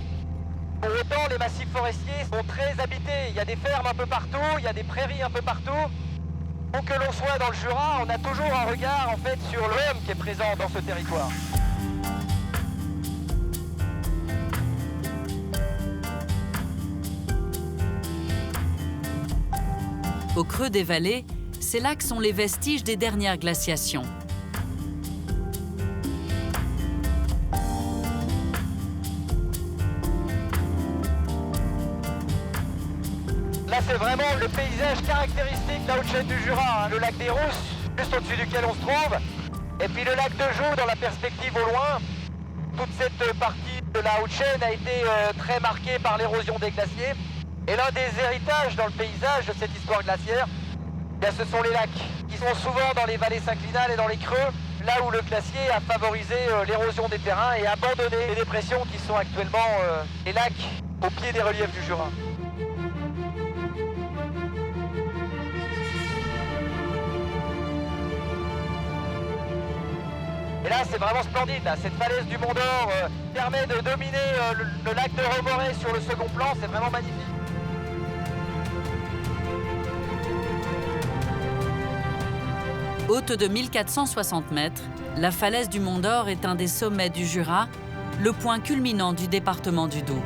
Pour autant, les massifs forestiers sont très habités. Il y a des fermes un peu partout, il y a des prairies un peu partout. Où que l'on soit dans le Jura, on a toujours un regard en fait sur l'homme qui est présent dans ce territoire. Au creux des vallées, ces lacs sont les vestiges des dernières glaciations. Là, c'est vraiment le paysage caractéristique de la haute chaîne du Jura, hein. Le lac des Rousses, juste au-dessus duquel on se trouve, et puis le lac de Joux dans la perspective au loin. Toute cette partie de la haute chaîne a été très marquée par l'érosion des glaciers. Et l'un des héritages dans le paysage de cette histoire glaciaire, Bien, ce sont les lacs qui sont souvent dans les vallées synclinales et dans les creux, là où le glacier a favorisé l'érosion des terrains et abandonné les dépressions qui sont actuellement les lacs au pied des reliefs du Jura. Et là, c'est vraiment splendide. Là. Cette falaise du Mont d'Or permet de dominer le lac de Romoré sur le second plan. C'est vraiment magnifique. Haute de 1460 mètres, la falaise du Mont d'Or est un des sommets du Jura, le point culminant du département du Doubs.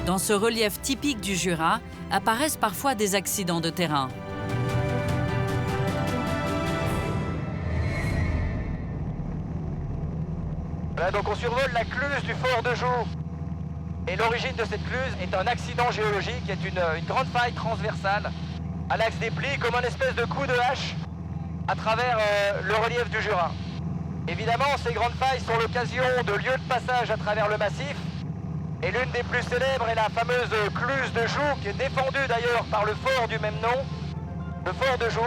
Dans ce relief typique du Jura, apparaissent parfois des accidents de terrain. Voilà, donc on survole la cluse du fort de Joux. Et l'origine de cette cluse est un accident géologique, qui est une grande faille transversale à l'axe des plis, comme un espèce de coup de hache à travers le relief du Jura. Évidemment, ces grandes failles sont l'occasion de lieux de passage à travers le massif. Et l'une des plus célèbres est la fameuse cluse de Joux, qui est défendue d'ailleurs par le fort du même nom, le fort de Joux,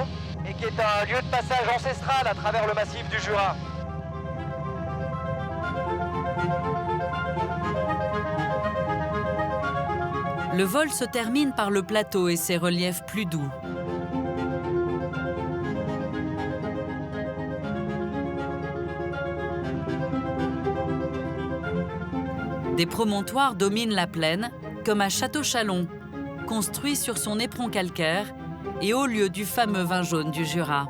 et qui est un lieu de passage ancestral à travers le massif du Jura. Le vol se termine par le plateau et ses reliefs plus doux. Des promontoires dominent la plaine, comme à Château-Chalon, construit sur son éperon calcaire et au lieu du fameux vin jaune du Jura.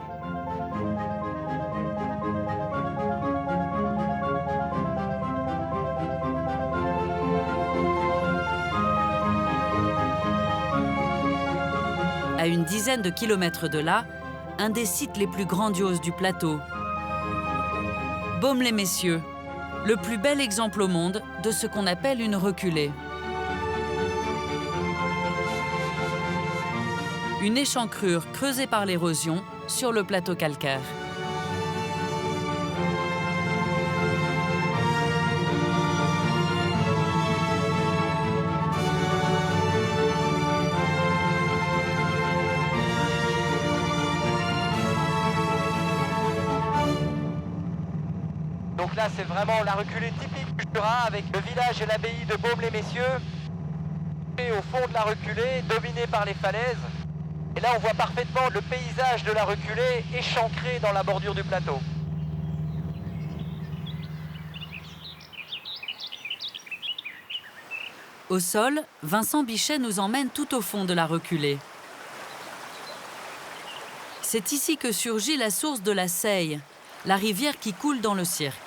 À une dizaine de kilomètres de là, un des sites les plus grandioses du plateau. Baume-les-Messieurs, le plus bel exemple au monde de ce qu'on appelle une reculée. Une échancrure creusée par l'érosion sur le plateau calcaire. Donc là, c'est vraiment la reculée typique du Jura, avec le village et l'abbaye de Baume-les-Messieurs. Et au fond de la reculée, dominée par les falaises. Et là, on voit parfaitement le paysage de la reculée échancré dans la bordure du plateau. Au sol, Vincent Bichet nous emmène tout au fond de la reculée. C'est ici que surgit la source de la Seille, la rivière qui coule dans le cirque.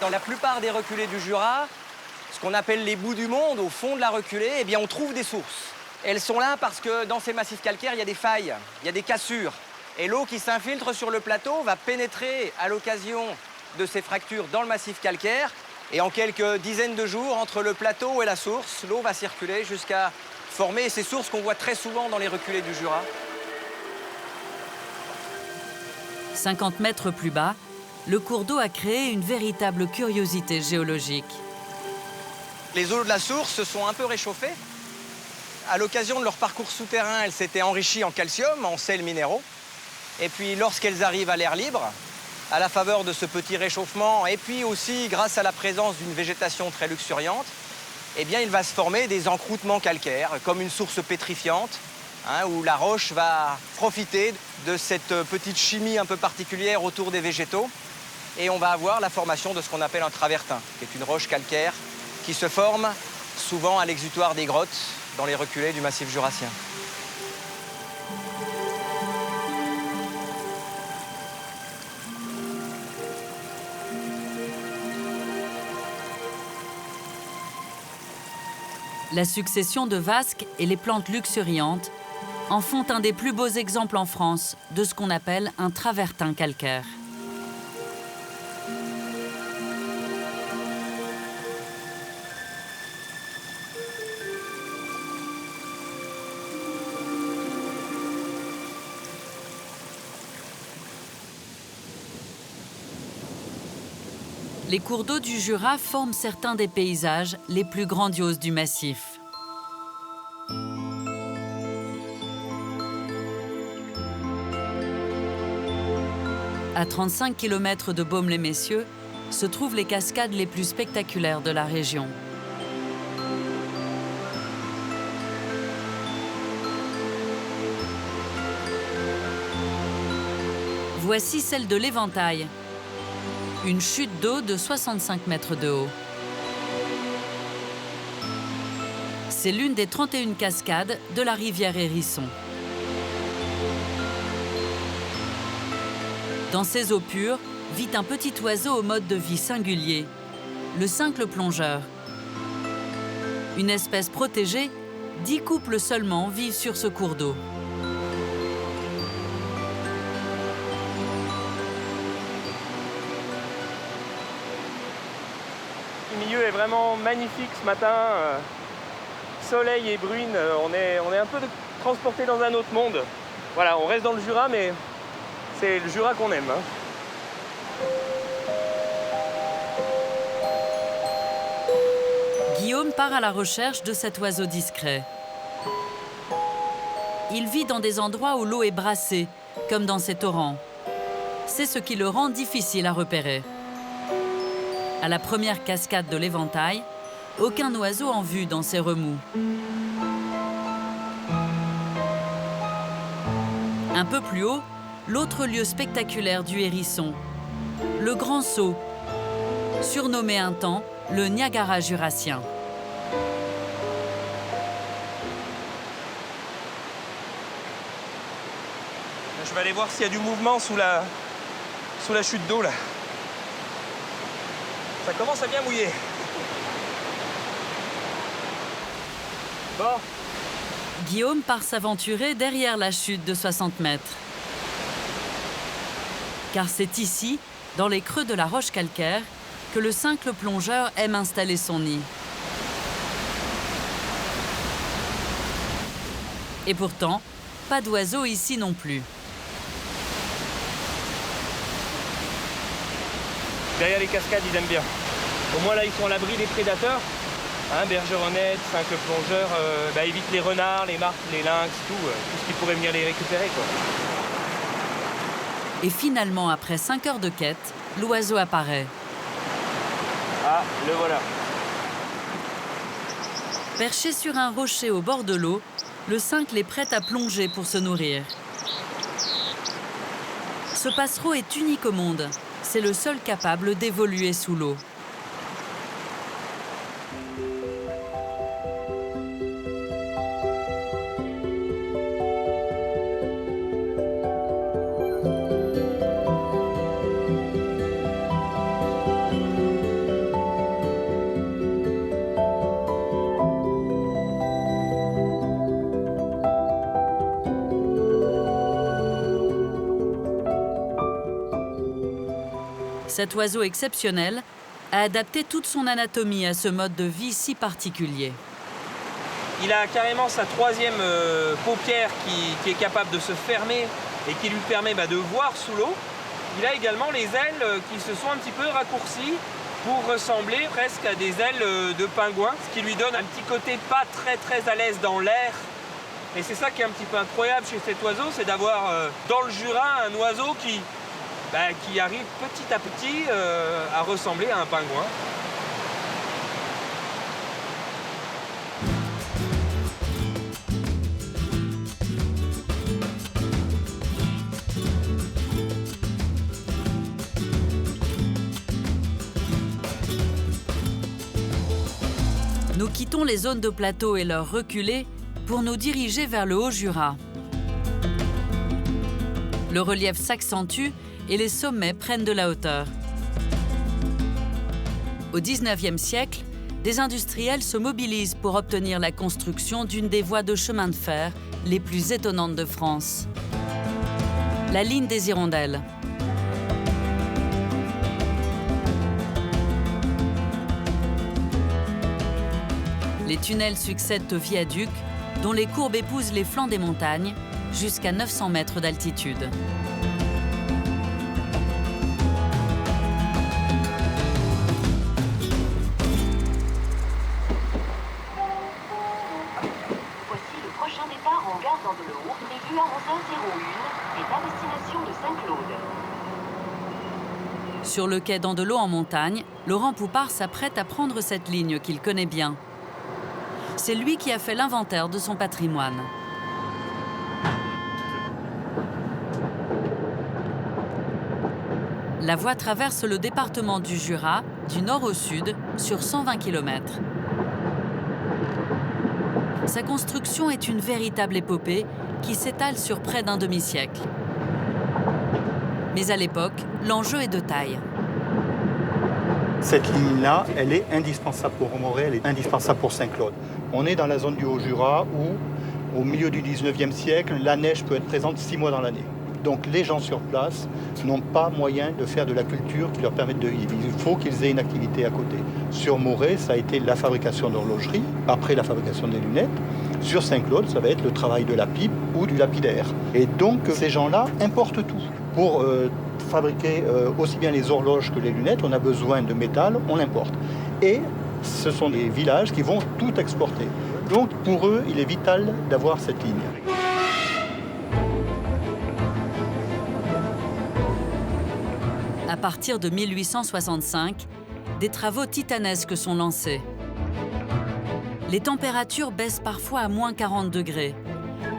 Dans la plupart des reculées du Jura, ce qu'on appelle les bouts du monde, au fond de la reculée, eh bien, on trouve des sources. Elles sont là parce que dans ces massifs calcaires, il y a des failles, il y a des cassures. Et l'eau qui s'infiltre sur le plateau va pénétrer à l'occasion de ces fractures dans le massif calcaire. Et en quelques dizaines de jours, entre le plateau et la source, l'eau va circuler jusqu'à former ces sources qu'on voit très souvent dans les reculées du Jura. 50 mètres plus bas, le cours d'eau a créé une véritable curiosité géologique. Les eaux de la source se sont un peu réchauffées. À l'occasion de leur parcours souterrain, elles s'étaient enrichies en calcium, en sels minéraux. Et puis lorsqu'elles arrivent à l'air libre, à la faveur de ce petit réchauffement, et puis aussi grâce à la présence d'une végétation très luxuriante, eh bien, il va se former des encroûtements calcaires, comme une source pétrifiante, où la roche va profiter de cette petite chimie un peu particulière autour des végétaux. Et on va avoir la formation de ce qu'on appelle un travertin, qui est une roche calcaire qui se forme souvent à l'exutoire des grottes dans les reculées du massif jurassien. La succession de vasques et les plantes luxuriantes en font un des plus beaux exemples en France de ce qu'on appelle un travertin calcaire. Les cours d'eau du Jura forment certains des paysages les plus grandioses du massif. À 35 km de Baume-les-Messieurs se trouvent les cascades les plus spectaculaires de la région. Voici celle de l'Éventail, une chute d'eau de 65 mètres de haut. C'est l'une des 31 cascades de la rivière Hérisson. Dans ces eaux pures vit un petit oiseau au mode de vie singulier, le cincle plongeur. Une espèce protégée, 10 couples seulement vivent sur ce cours d'eau. Le milieu est vraiment magnifique ce matin. Soleil et bruine, on est un peu transporté dans un autre monde. Voilà, on reste dans le Jura, mais c'est le Jura qu'on aime. Guillaume part à la recherche de cet oiseau discret. Il vit dans des endroits où l'eau est brassée, comme dans ces torrents. C'est ce qui le rend difficile à repérer. À la première cascade de l'Éventail, aucun oiseau en vue dans ces remous. Un peu plus haut, l'autre lieu spectaculaire du Hérisson, le Grand Saut, surnommé un temps le Niagara jurassien. Je vais aller voir s'il y a du mouvement sous la chute d'eau là. Ça commence à bien mouiller. Bon. Guillaume part s'aventurer derrière la chute de 60 mètres. Car c'est ici, dans les creux de la roche calcaire, que le cincle plongeur aime installer son nid. Et pourtant, pas d'oiseaux ici non plus. Derrière les cascades, ils aiment bien. Au moins là, ils sont à l'abri des prédateurs. Bergeronnettes, cincle plongeur, évite les renards, les martres, les lynx, tout ce qui pourrait venir les récupérer, quoi. Et finalement, après 5 heures de quête, l'oiseau apparaît. Ah, le voilà. Perché sur un rocher au bord de l'eau, le cincle est prêt à plonger pour se nourrir. Ce passereau est unique au monde. C'est le seul capable d'évoluer sous l'eau. Cet oiseau exceptionnel a adapté toute son anatomie à ce mode de vie si particulier. Il a carrément sa troisième paupière qui est capable de se fermer et qui lui permet de voir sous l'eau. Il a également les ailes qui se sont un petit peu raccourcies pour ressembler presque à des ailes de pingouin, ce qui lui donne un petit côté pas très à l'aise dans l'air. Et c'est ça qui est un petit peu incroyable chez cet oiseau, c'est d'avoir dans le Jura un oiseau qui arrive petit à petit à ressembler à un pingouin. Nous quittons les zones de plateau et leurs reculés pour nous diriger vers le Haut-Jura. Le relief s'accentue et les sommets prennent de la hauteur. Au XIXe siècle, des industriels se mobilisent pour obtenir la construction d'une des voies de chemin de fer les plus étonnantes de France. La ligne des Hirondelles. Les tunnels succèdent aux viaducs, dont les courbes épousent les flancs des montagnes, jusqu'à 900 mètres d'altitude. Sur le quai d'Andelot en montagne, Laurent Poupart s'apprête à prendre cette ligne qu'il connaît bien. C'est lui qui a fait l'inventaire de son patrimoine. La voie traverse le département du Jura, du nord au sud, sur 120 km. Sa construction est une véritable épopée qui s'étale sur près d'un demi-siècle. Mais à l'époque, l'enjeu est de taille. Cette ligne-là, elle est indispensable pour Moret, elle est indispensable pour Saint-Claude. On est dans la zone du Haut-Jura où, au milieu du 19e siècle, la neige peut être présente 6 mois dans l'année. Donc les gens sur place n'ont pas moyen de faire de la culture qui leur permette de vivre. Il faut qu'ils aient une activité à côté. Sur Moret, ça a été la fabrication d'horlogerie, après la fabrication des lunettes. Sur Saint-Claude, ça va être le travail de la pipe ou du lapidaire. Et donc ces gens-là importent tout. Pour fabriquer aussi bien les horloges que les lunettes, on a besoin de métal, on l'importe. Et ce sont des villages qui vont tout exporter. Donc pour eux, il est vital d'avoir cette ligne. À partir de 1865, des travaux titanesques sont lancés. Les températures baissent parfois à moins 40 degrés.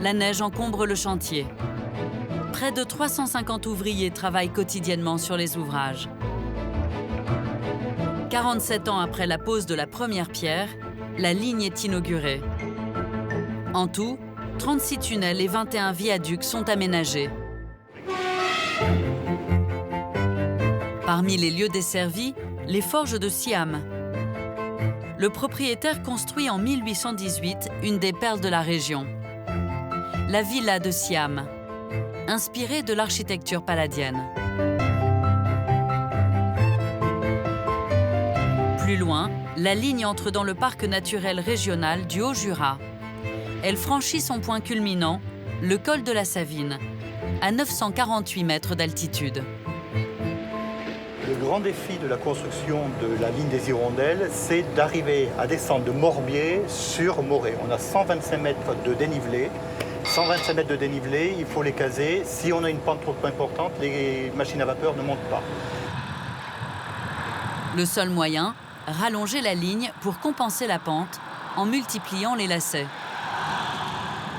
La neige encombre le chantier. Près de 350 ouvriers travaillent quotidiennement sur les ouvrages. 47 ans après la pose de la première pierre, la ligne est inaugurée. En tout, 36 tunnels et 21 viaducs sont aménagés. Parmi les lieux desservis, les forges de Siam. Le propriétaire construit en 1818 une des perles de la région, la villa de Siam, inspirée de l'architecture palladienne. Plus loin, la ligne entre dans le parc naturel régional du Haut-Jura. Elle franchit son point culminant, le col de la Savine, à 948 mètres d'altitude. Le grand défi de la construction de la ligne des Hirondelles, c'est d'arriver à descendre de Morbier sur Moret. On a 125 mètres de dénivelé. 125 mètres de dénivelé, il faut les caser. Si on a une pente trop importante, les machines à vapeur ne montent pas. Le seul moyen, rallonger la ligne pour compenser la pente en multipliant les lacets.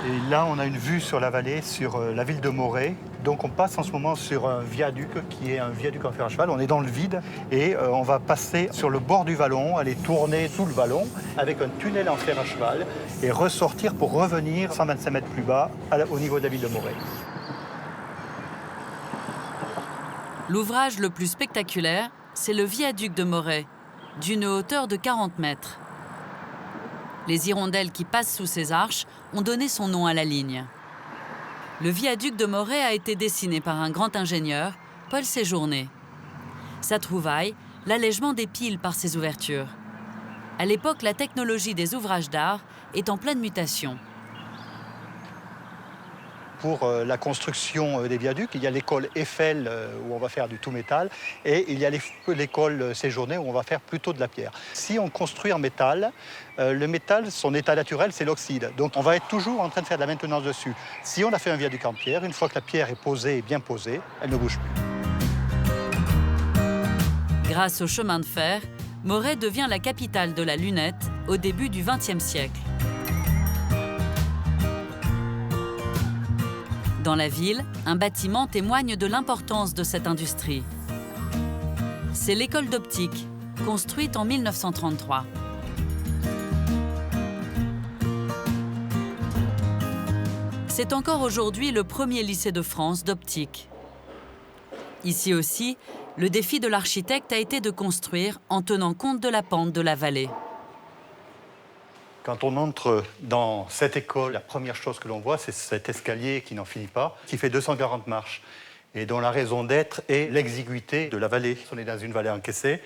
Et là, on a une vue sur la vallée, sur la ville de Moret. Donc on passe en ce moment sur un viaduc qui est un viaduc en fer à cheval. On est dans le vide et on va passer sur le bord du vallon, aller tourner sous le vallon avec un tunnel en fer à cheval et ressortir pour revenir 125 mètres plus bas au niveau de la ville de Moret. L'ouvrage le plus spectaculaire, c'est le viaduc de Moret, d'une hauteur de 40 mètres. Les hirondelles qui passent sous ces arches ont donné son nom à la ligne. Le viaduc de Moret a été dessiné par un grand ingénieur, Paul Séjourné. Sa trouvaille, l'allègement des piles par ses ouvertures. À l'époque, la technologie des ouvrages d'art est en pleine mutation. Pour la construction des viaducs, il y a l'école Eiffel où on va faire du tout métal et il y a l'école Séjourné où on va faire plutôt de la pierre. Si on construit en métal, le métal, son état naturel, c'est l'oxyde. Donc on va être toujours en train de faire de la maintenance dessus. Si on a fait un viaduc en pierre, une fois que la pierre est posée et bien posée, elle ne bouge plus. Grâce au chemin de fer, Moret devient la capitale de la lunette au début du XXe siècle. Dans la ville, un bâtiment témoigne de l'importance de cette industrie. C'est l'école d'optique, construite en 1933. C'est encore aujourd'hui le premier lycée de France d'optique. Ici aussi, le défi de l'architecte a été de construire en tenant compte de la pente de la vallée. Quand on entre dans cette école, la première chose que l'on voit, c'est cet escalier qui n'en finit pas, qui fait 240 marches, et dont la raison d'être est l'exiguïté de la vallée. On est dans une vallée encaissée.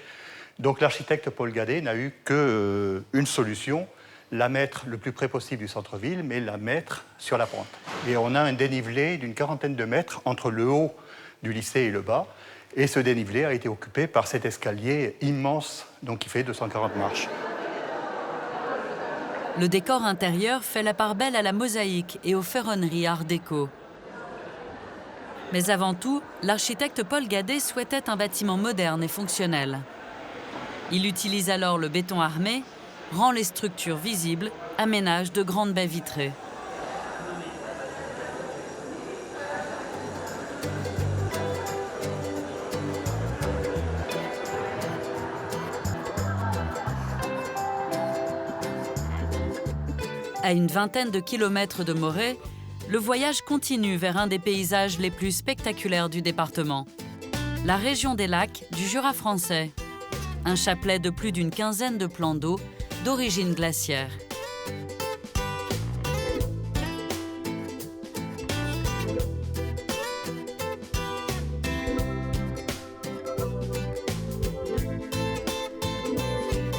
Donc l'architecte Paul Gadet n'a eu qu'une solution, la mettre le plus près possible du centre-ville, mais la mettre sur la pente. Et on a un dénivelé d'une 40aine de mètres entre le haut du lycée et le bas, et ce dénivelé a été occupé par cet escalier immense, donc qui fait 240 marches. Le décor intérieur fait la part belle à la mosaïque et aux ferronneries art déco. Mais avant tout, l'architecte Paul Gadet souhaitait un bâtiment moderne et fonctionnel. Il utilise alors le béton armé, rend les structures visibles, aménage de grandes baies vitrées. À une vingtaine de kilomètres de Morez, le voyage continue vers un des paysages les plus spectaculaires du département. La région des lacs du Jura français. Un chapelet de plus d'une quinzaine de plans d'eau d'origine glaciaire.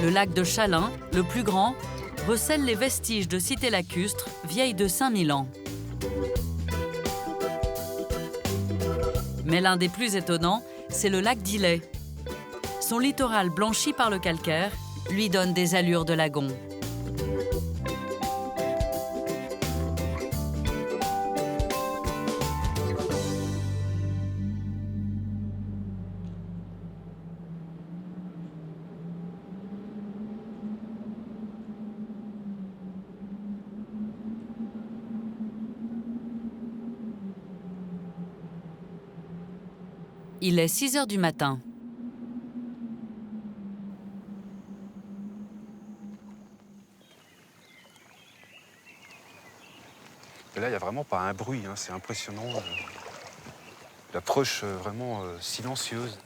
Le lac de Chalin, le plus grand, recèle les vestiges de cités lacustres vieilles de 5000 ans. Mais l'un des plus étonnants, c'est le lac d'Illet. Son littoral blanchi par le calcaire lui donne des allures de lagon. Il est 6 heures du matin. Et là, il n'y a vraiment pas un bruit, hein. C'est impressionnant. L'approche vraiment silencieuse.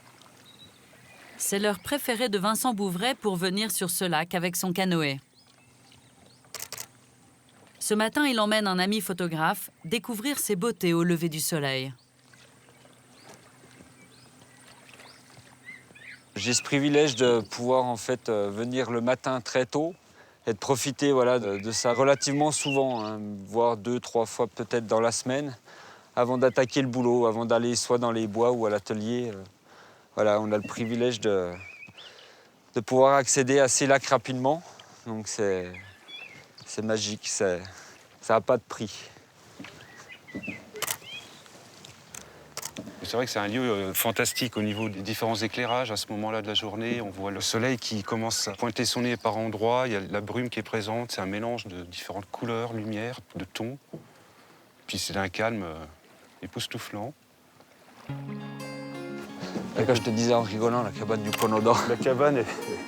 C'est l'heure préférée de Vincent Bouvray pour venir sur ce lac avec son canoë. Ce matin, il emmène un ami photographe découvrir ses beautés au lever du soleil. J'ai ce privilège de pouvoir en fait venir le matin très tôt et de profiter voilà, de ça relativement souvent, hein, voire 2-3 fois peut-être dans la semaine, avant d'attaquer le boulot, avant d'aller soit dans les bois ou à l'atelier. Voilà, on a le privilège de pouvoir accéder à ces lacs rapidement. Donc c'est magique, ça n'a pas de prix. C'est vrai que c'est un lieu fantastique au niveau des différents éclairages. À ce moment-là de la journée, on voit le soleil qui commence à pointer son nez par endroits. Il y a la brume qui est présente. C'est un mélange de différentes couleurs, lumières, de tons. Puis c'est d'un calme époustouflant. Et quand je te disais en rigolant, la cabane du Cono d'Or. La cabane est,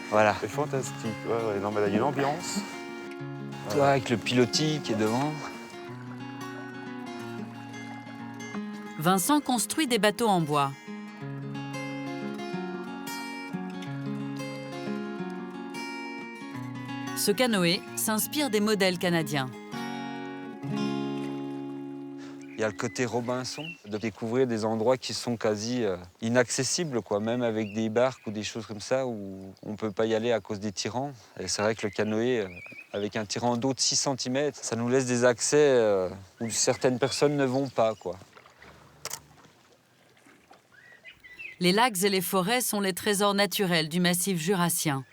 voilà. est fantastique. Ouais, non, mais là, il y a une ambiance. Toi, avec le pilotis qui est devant. Vincent construit des bateaux en bois. Ce canoë s'inspire des modèles canadiens. Il y a le côté Robinson, de découvrir des endroits qui sont quasi inaccessibles, quoi, même avec des barques ou des choses comme ça où on ne peut pas y aller à cause des tirants. Et c'est vrai que le canoë, avec un tirant d'eau de 6 cm, ça nous laisse des accès où certaines personnes ne vont pas, quoi. Les lacs et les forêts sont les trésors naturels du massif jurassien.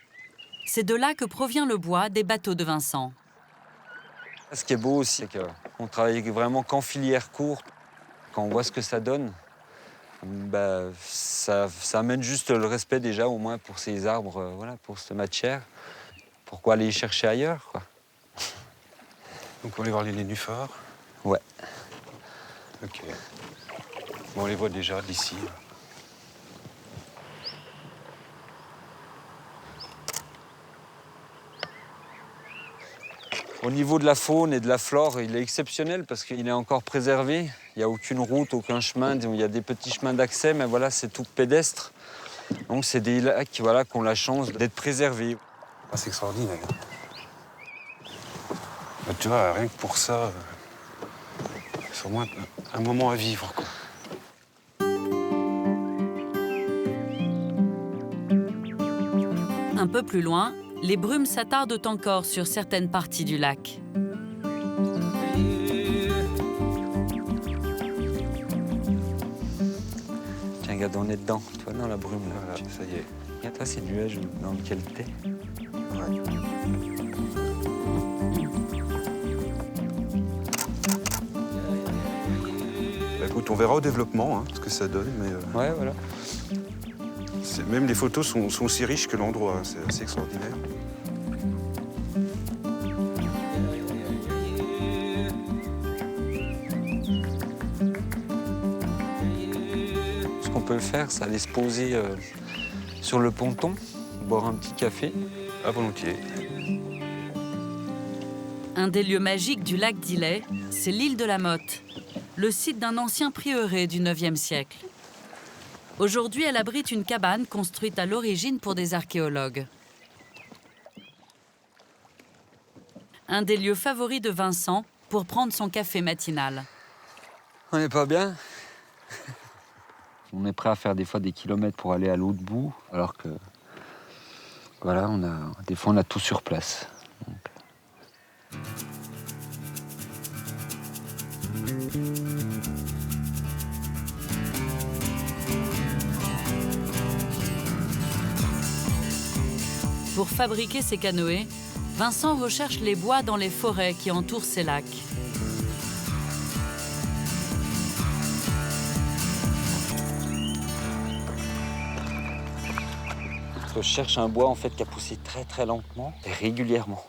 C'est de là que provient le bois des bateaux de Vincent. Ce qui est beau aussi, c'est qu'on travaille vraiment qu'en filière courte. Quand on voit ce que ça donne, ça amène juste le respect déjà au moins pour ces arbres, voilà, pour cette matière. Pourquoi aller chercher ailleurs, quoi. Donc on va aller voir les nénuphars. Ouais. Ok. Bon, on les voit déjà d'ici. Au niveau de la faune et de la flore, il est exceptionnel parce qu'il est encore préservé. Il n'y a aucune route, aucun chemin. Il y a des petits chemins d'accès, mais voilà, c'est tout pédestre. Donc c'est des lacs voilà, qui ont la chance d'être préservés. Ah, c'est extraordinaire. Bah, tu vois, rien que pour ça, c'est au moins un moment à vivre, quoi. Un peu plus loin, les brumes s'attardent encore sur certaines parties du lac. Tiens, regarde, on est dedans. Tu vois, dans la brume, là. Voilà, ça y est. Regarde, toi, ces nuages dans lesquels t'es. Ouais. Bah, écoute, On verra au développement hein, ce que ça donne. Mais, ouais, voilà. Même les photos sont aussi riches que l'endroit. Hein, c'est assez extraordinaire. Ce qu'on peut faire, c'est aller se poser sur le ponton, boire un petit café. À volontiers. Un des lieux magiques du lac d'Illay, c'est l'île de la Motte, le site d'un ancien prieuré du IXe siècle. Aujourd'hui, elle abrite une cabane construite à l'origine pour des archéologues. Un des lieux favoris de Vincent pour prendre son café matinal. On n'est pas bien. On est prêt à faire des fois des kilomètres pour aller à l'autre bout, alors que voilà, des fois on a tout sur place. Pour fabriquer ses canoës, Vincent recherche les bois dans les forêts qui entourent ces lacs. Je cherche un bois en fait qui a poussé très très lentement et régulièrement.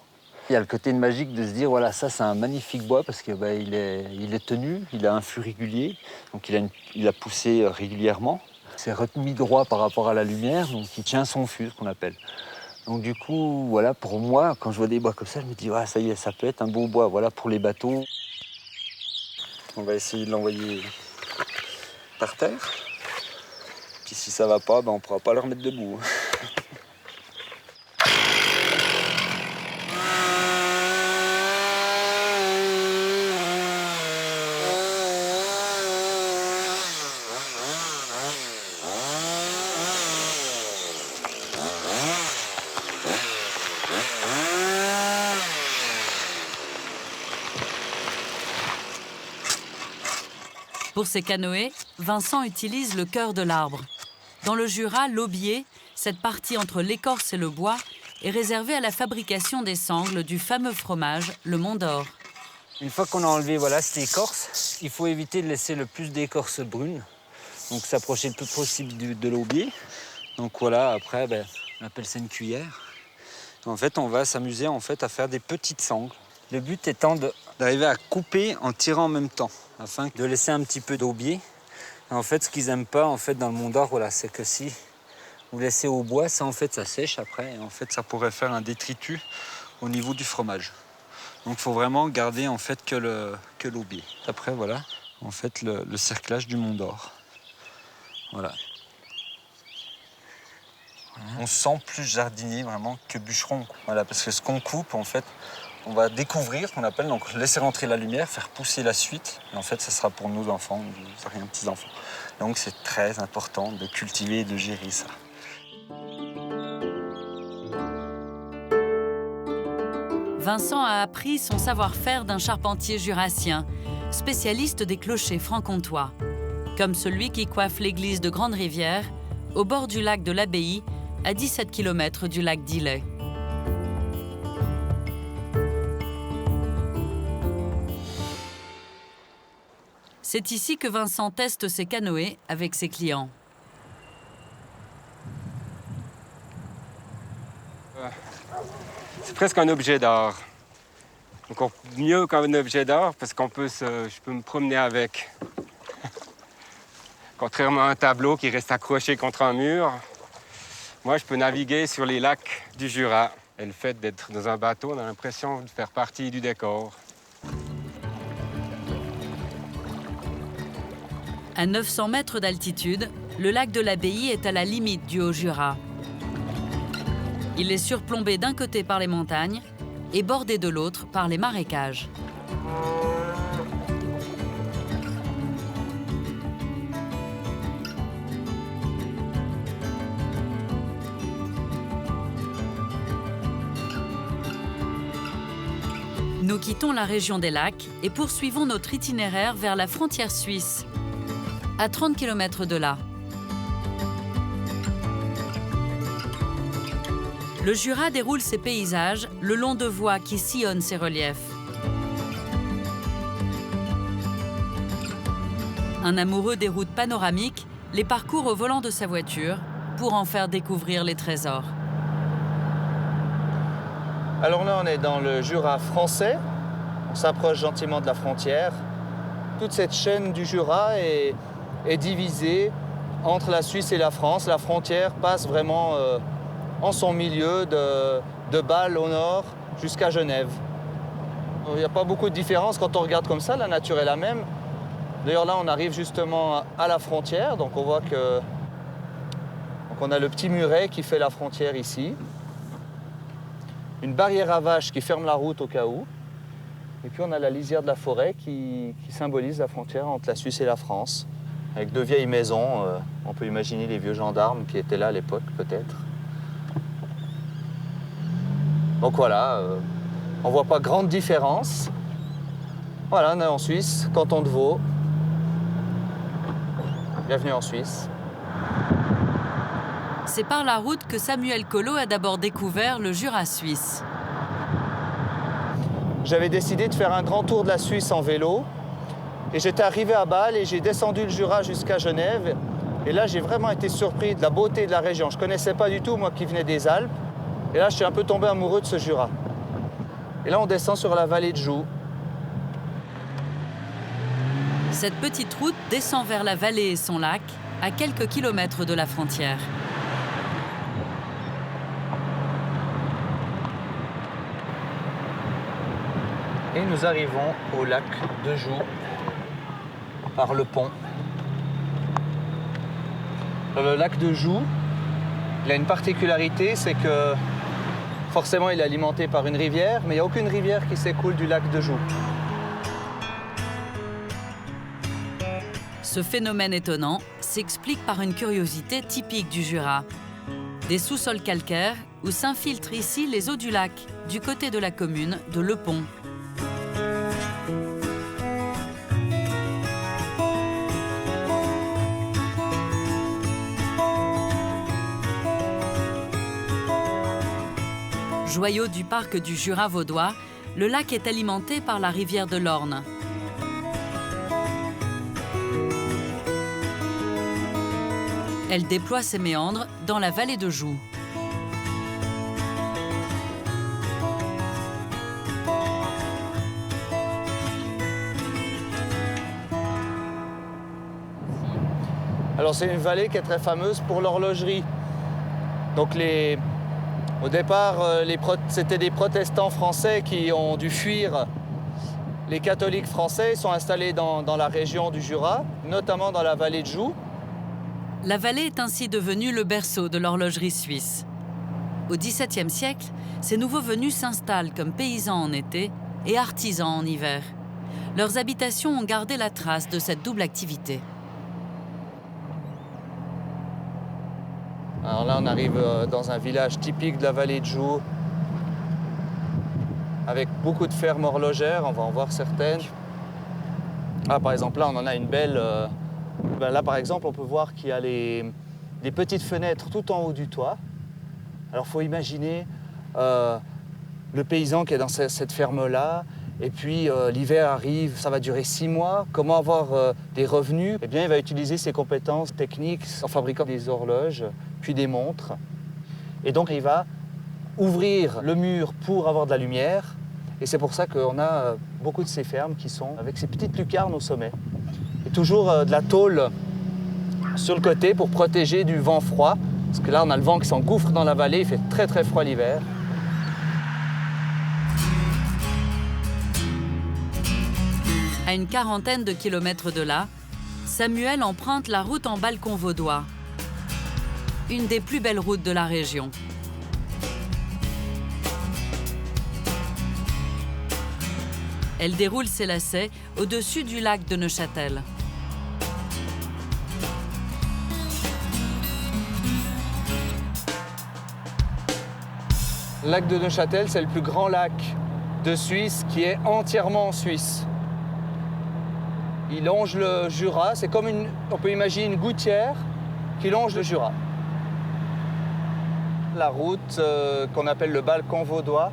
Il y a le côté magique de se dire voilà, ça c'est un magnifique bois parce que il est tenu, il a un flux régulier, donc il a poussé régulièrement. C'est retenu droit par rapport à la lumière, donc il tient son fût, ce qu'on appelle. Donc du coup, voilà, pour moi, quand je vois des bois comme ça, je me dis ça y est, ça peut être un beau bois, voilà, pour les bateaux. On va essayer de l'envoyer par terre. Puis si ça va pas, on ne pourra pas le remettre debout. Pour ses canoës, Vincent utilise le cœur de l'arbre. Dans le Jura, l'aubier, cette partie entre l'écorce et le bois, est réservée à la fabrication des sangles du fameux fromage, le Mont d'Or. Une fois qu'on a enlevé cette écorce, il faut éviter de laisser le plus d'écorce brune. Donc s'approcher le plus possible de l'aubier. Donc voilà, après, on appelle ça une cuillère. En fait, on va s'amuser à faire des petites sangles. Le but étant d'arriver à couper en tirant en même temps, afin de laisser un petit peu d'aubier. En fait, ce qu'ils n'aiment pas dans le Mont d'Or, c'est que si vous laissez au bois, ça sèche après. Et ça pourrait faire un détritus au niveau du fromage. Donc il faut vraiment garder que l'aubier. Après, voilà, le cerclage du Mont d'Or. Voilà. On se sent plus jardinier vraiment que bûcheron. Voilà, parce que ce qu'on coupe, on va découvrir ce qu'on appelle, donc laisser rentrer la lumière, faire pousser la suite. Et ça sera pour nos enfants, nos petits-enfants. Donc c'est très important de cultiver et de gérer ça. Vincent a appris son savoir-faire d'un charpentier jurassien, spécialiste des clochers franc-comtois, comme celui qui coiffe l'église de Grande-Rivière, au bord du lac de l'Abbaye, à 17 km du lac d'Illay. C'est ici que Vincent teste ses canoës avec ses clients. C'est presque un objet d'art. Encore mieux qu'un objet d'art parce je peux me promener avec. Contrairement à un tableau qui reste accroché contre un mur, moi je peux naviguer sur les lacs du Jura. Et le fait d'être dans un bateau, on a l'impression de faire partie du décor. À 900 mètres d'altitude, le lac de l'Abbaye est à la limite du Haut-Jura. Il est surplombé d'un côté par les montagnes et bordé de l'autre par les marécages. Nous quittons la région des lacs et poursuivons notre itinéraire vers la frontière suisse, à 30 km de là. Le Jura déroule ses paysages le long de voies qui sillonnent ses reliefs. Un amoureux des routes panoramiques les parcourt au volant de sa voiture pour en faire découvrir les trésors. Alors là, on est dans le Jura français. On s'approche gentiment de la frontière. Toute cette chaîne du Jura est divisée entre la Suisse et la France. La frontière passe vraiment en son milieu, de Bâle au nord jusqu'à Genève. Il n'y a pas beaucoup de différence quand on regarde comme ça, la nature est la même. D'ailleurs là, on arrive justement à la frontière, donc on voit que on a le petit muret qui fait la frontière ici. Une barrière à vaches qui ferme la route au cas où. Et puis on a la lisière de la forêt qui symbolise la frontière entre la Suisse et la France. Avec deux vieilles maisons, on peut imaginer les vieux gendarmes qui étaient là à l'époque peut-être. Donc voilà, on ne voit pas grande différence. Voilà, on est en Suisse, canton de Vaud. Bienvenue en Suisse. C'est par la route que Samuel Collot a d'abord découvert le Jura suisse. J'avais décidé de faire un grand tour de la Suisse en vélo. Et j'étais arrivé à Bâle et j'ai descendu le Jura jusqu'à Genève. Et là, j'ai vraiment été surpris de la beauté de la région. Je ne connaissais pas du tout, moi qui venais des Alpes. Et là, je suis un peu tombé amoureux de ce Jura. Et là, on descend sur la vallée de Joux. Cette petite route descend vers la vallée et son lac, à quelques kilomètres de la frontière. Et nous arrivons au lac de Joux par le pont. Le lac de Joux, il a une particularité, c'est que forcément il est alimenté par une rivière, mais il n'y a aucune rivière qui s'écoule du lac de Joux. Ce phénomène étonnant s'explique par une curiosité typique du Jura. Des sous-sols calcaires où s'infiltrent ici les eaux du lac, du côté de la commune de Le Pont. Joyau du parc du Jura vaudois, le lac est alimenté par la rivière de l'Orne. Elle déploie ses méandres dans la vallée de Joux. Alors c'est une vallée qui est très fameuse pour l'horlogerie. Donc au départ, c'était des protestants français qui ont dû fuir. Les catholiques français sont installés dans la région du Jura, notamment dans la vallée de Joux. La vallée est ainsi devenue le berceau de l'horlogerie suisse. Au XVIIe siècle, ces nouveaux venus s'installent comme paysans en été et artisans en hiver. Leurs habitations ont gardé la trace de cette double activité. Alors là, on arrive dans un village typique de la vallée de Joux, avec beaucoup de fermes horlogères, on va en voir certaines. Ah, par exemple, là, on en a une belle. Là, par exemple, on peut voir qu'il y a des petites fenêtres tout en haut du toit. Alors, il faut imaginer le paysan qui est dans cette ferme-là, et puis l'hiver arrive, ça va durer 6 mois. Comment avoir des revenus? Eh bien, il va utiliser ses compétences techniques en fabriquant des horloges, puis des montres. Et donc, il va ouvrir le mur pour avoir de la lumière. Et c'est pour ça qu'on a beaucoup de ces fermes qui sont avec ces petites lucarnes au sommet. Et toujours de la tôle sur le côté pour protéger du vent froid. Parce que là, on a le vent qui s'engouffre dans la vallée, il fait très très froid l'hiver. À une quarantaine de kilomètres de là, Samuel emprunte la route en balcon vaudois, une des plus belles routes de la région. Elle déroule ses lacets au-dessus du lac de Neuchâtel. Le lac de Neuchâtel, c'est le plus grand lac de Suisse qui est entièrement en Suisse. Il longe le Jura, c'est comme on peut imaginer une gouttière qui longe le Jura. La route qu'on appelle le balcon vaudois,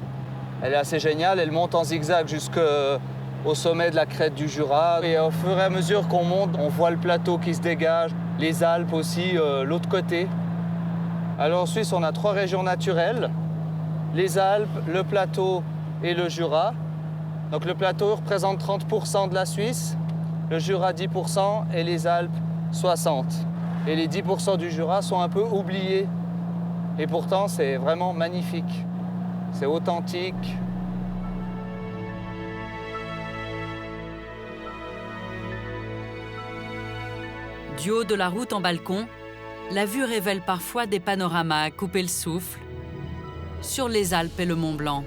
elle est assez géniale, elle monte en zigzag au sommet de la crête du Jura. Et au fur et à mesure qu'on monte, on voit le plateau qui se dégage, les Alpes aussi, l'autre côté. Alors en Suisse, on a 3 régions naturelles, les Alpes, le plateau et le Jura. Donc le plateau représente 30% de la Suisse, le Jura 10% et les Alpes 60%. Et les 10% du Jura sont un peu oubliés. Et pourtant, c'est vraiment magnifique. C'est authentique. Du haut de la route en balcon, la vue révèle parfois des panoramas à couper le souffle sur les Alpes et le Mont Blanc.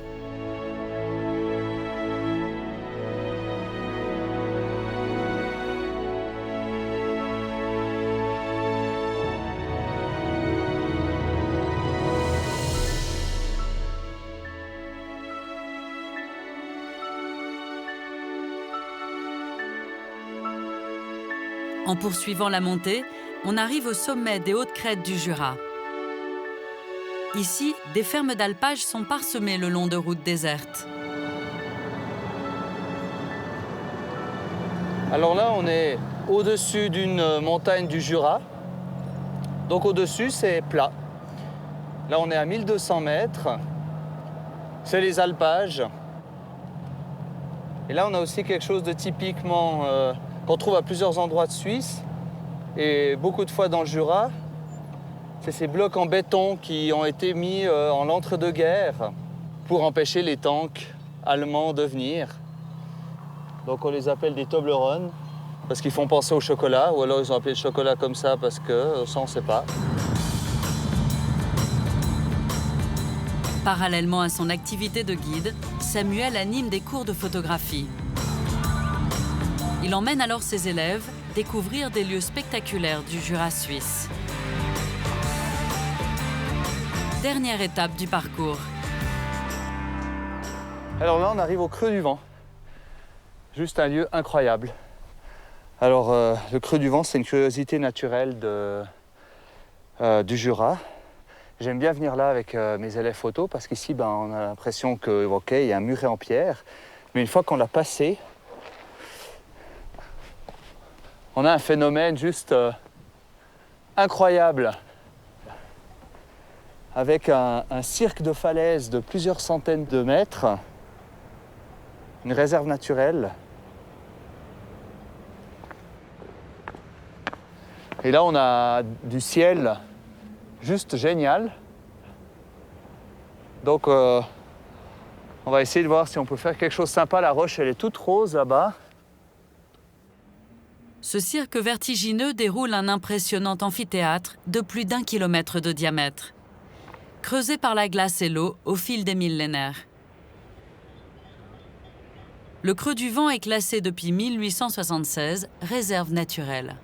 En poursuivant la montée, on arrive au sommet des hautes crêtes du Jura. Ici, des fermes d'alpage sont parsemées le long de routes désertes. Alors là, on est au-dessus d'une montagne du Jura. Donc au-dessus, c'est plat. Là, on est à 1200 mètres. C'est les alpages. Et là, on a aussi quelque chose de typiquement qu'on trouve à plusieurs endroits de Suisse et beaucoup de fois dans le Jura. C'est ces blocs en béton qui ont été mis en l'entre-deux-guerres pour empêcher les tanks allemands de venir. Donc on les appelle des Toblerone parce qu'ils font penser au chocolat, ou alors ils ont appelé le chocolat comme ça parce que ça on ne sait pas. Parallèlement à son activité de guide, Samuel anime des cours de photographie. Il emmène alors ses élèves découvrir des lieux spectaculaires du Jura suisse. Dernière étape du parcours. Alors là, on arrive au creux du vent. Juste un lieu incroyable. Alors, le creux du vent, c'est une curiosité naturelle du Jura. J'aime bien venir là avec mes élèves photo parce qu'ici, on a l'impression que, ok, il y a un muret en pierre, mais une fois qu'on l'a passé, on a un phénomène juste incroyable, avec un cirque de falaises de plusieurs centaines de mètres, une réserve naturelle. Et là, on a du ciel juste génial. Donc, on va essayer de voir si on peut faire quelque chose de sympa. La roche, elle est toute rose là-bas. Ce cirque vertigineux déroule un impressionnant amphithéâtre de plus d'1 kilomètre de diamètre, creusé par la glace et l'eau au fil des millénaires. Le creux du vent est classé depuis 1876 réserve naturelle.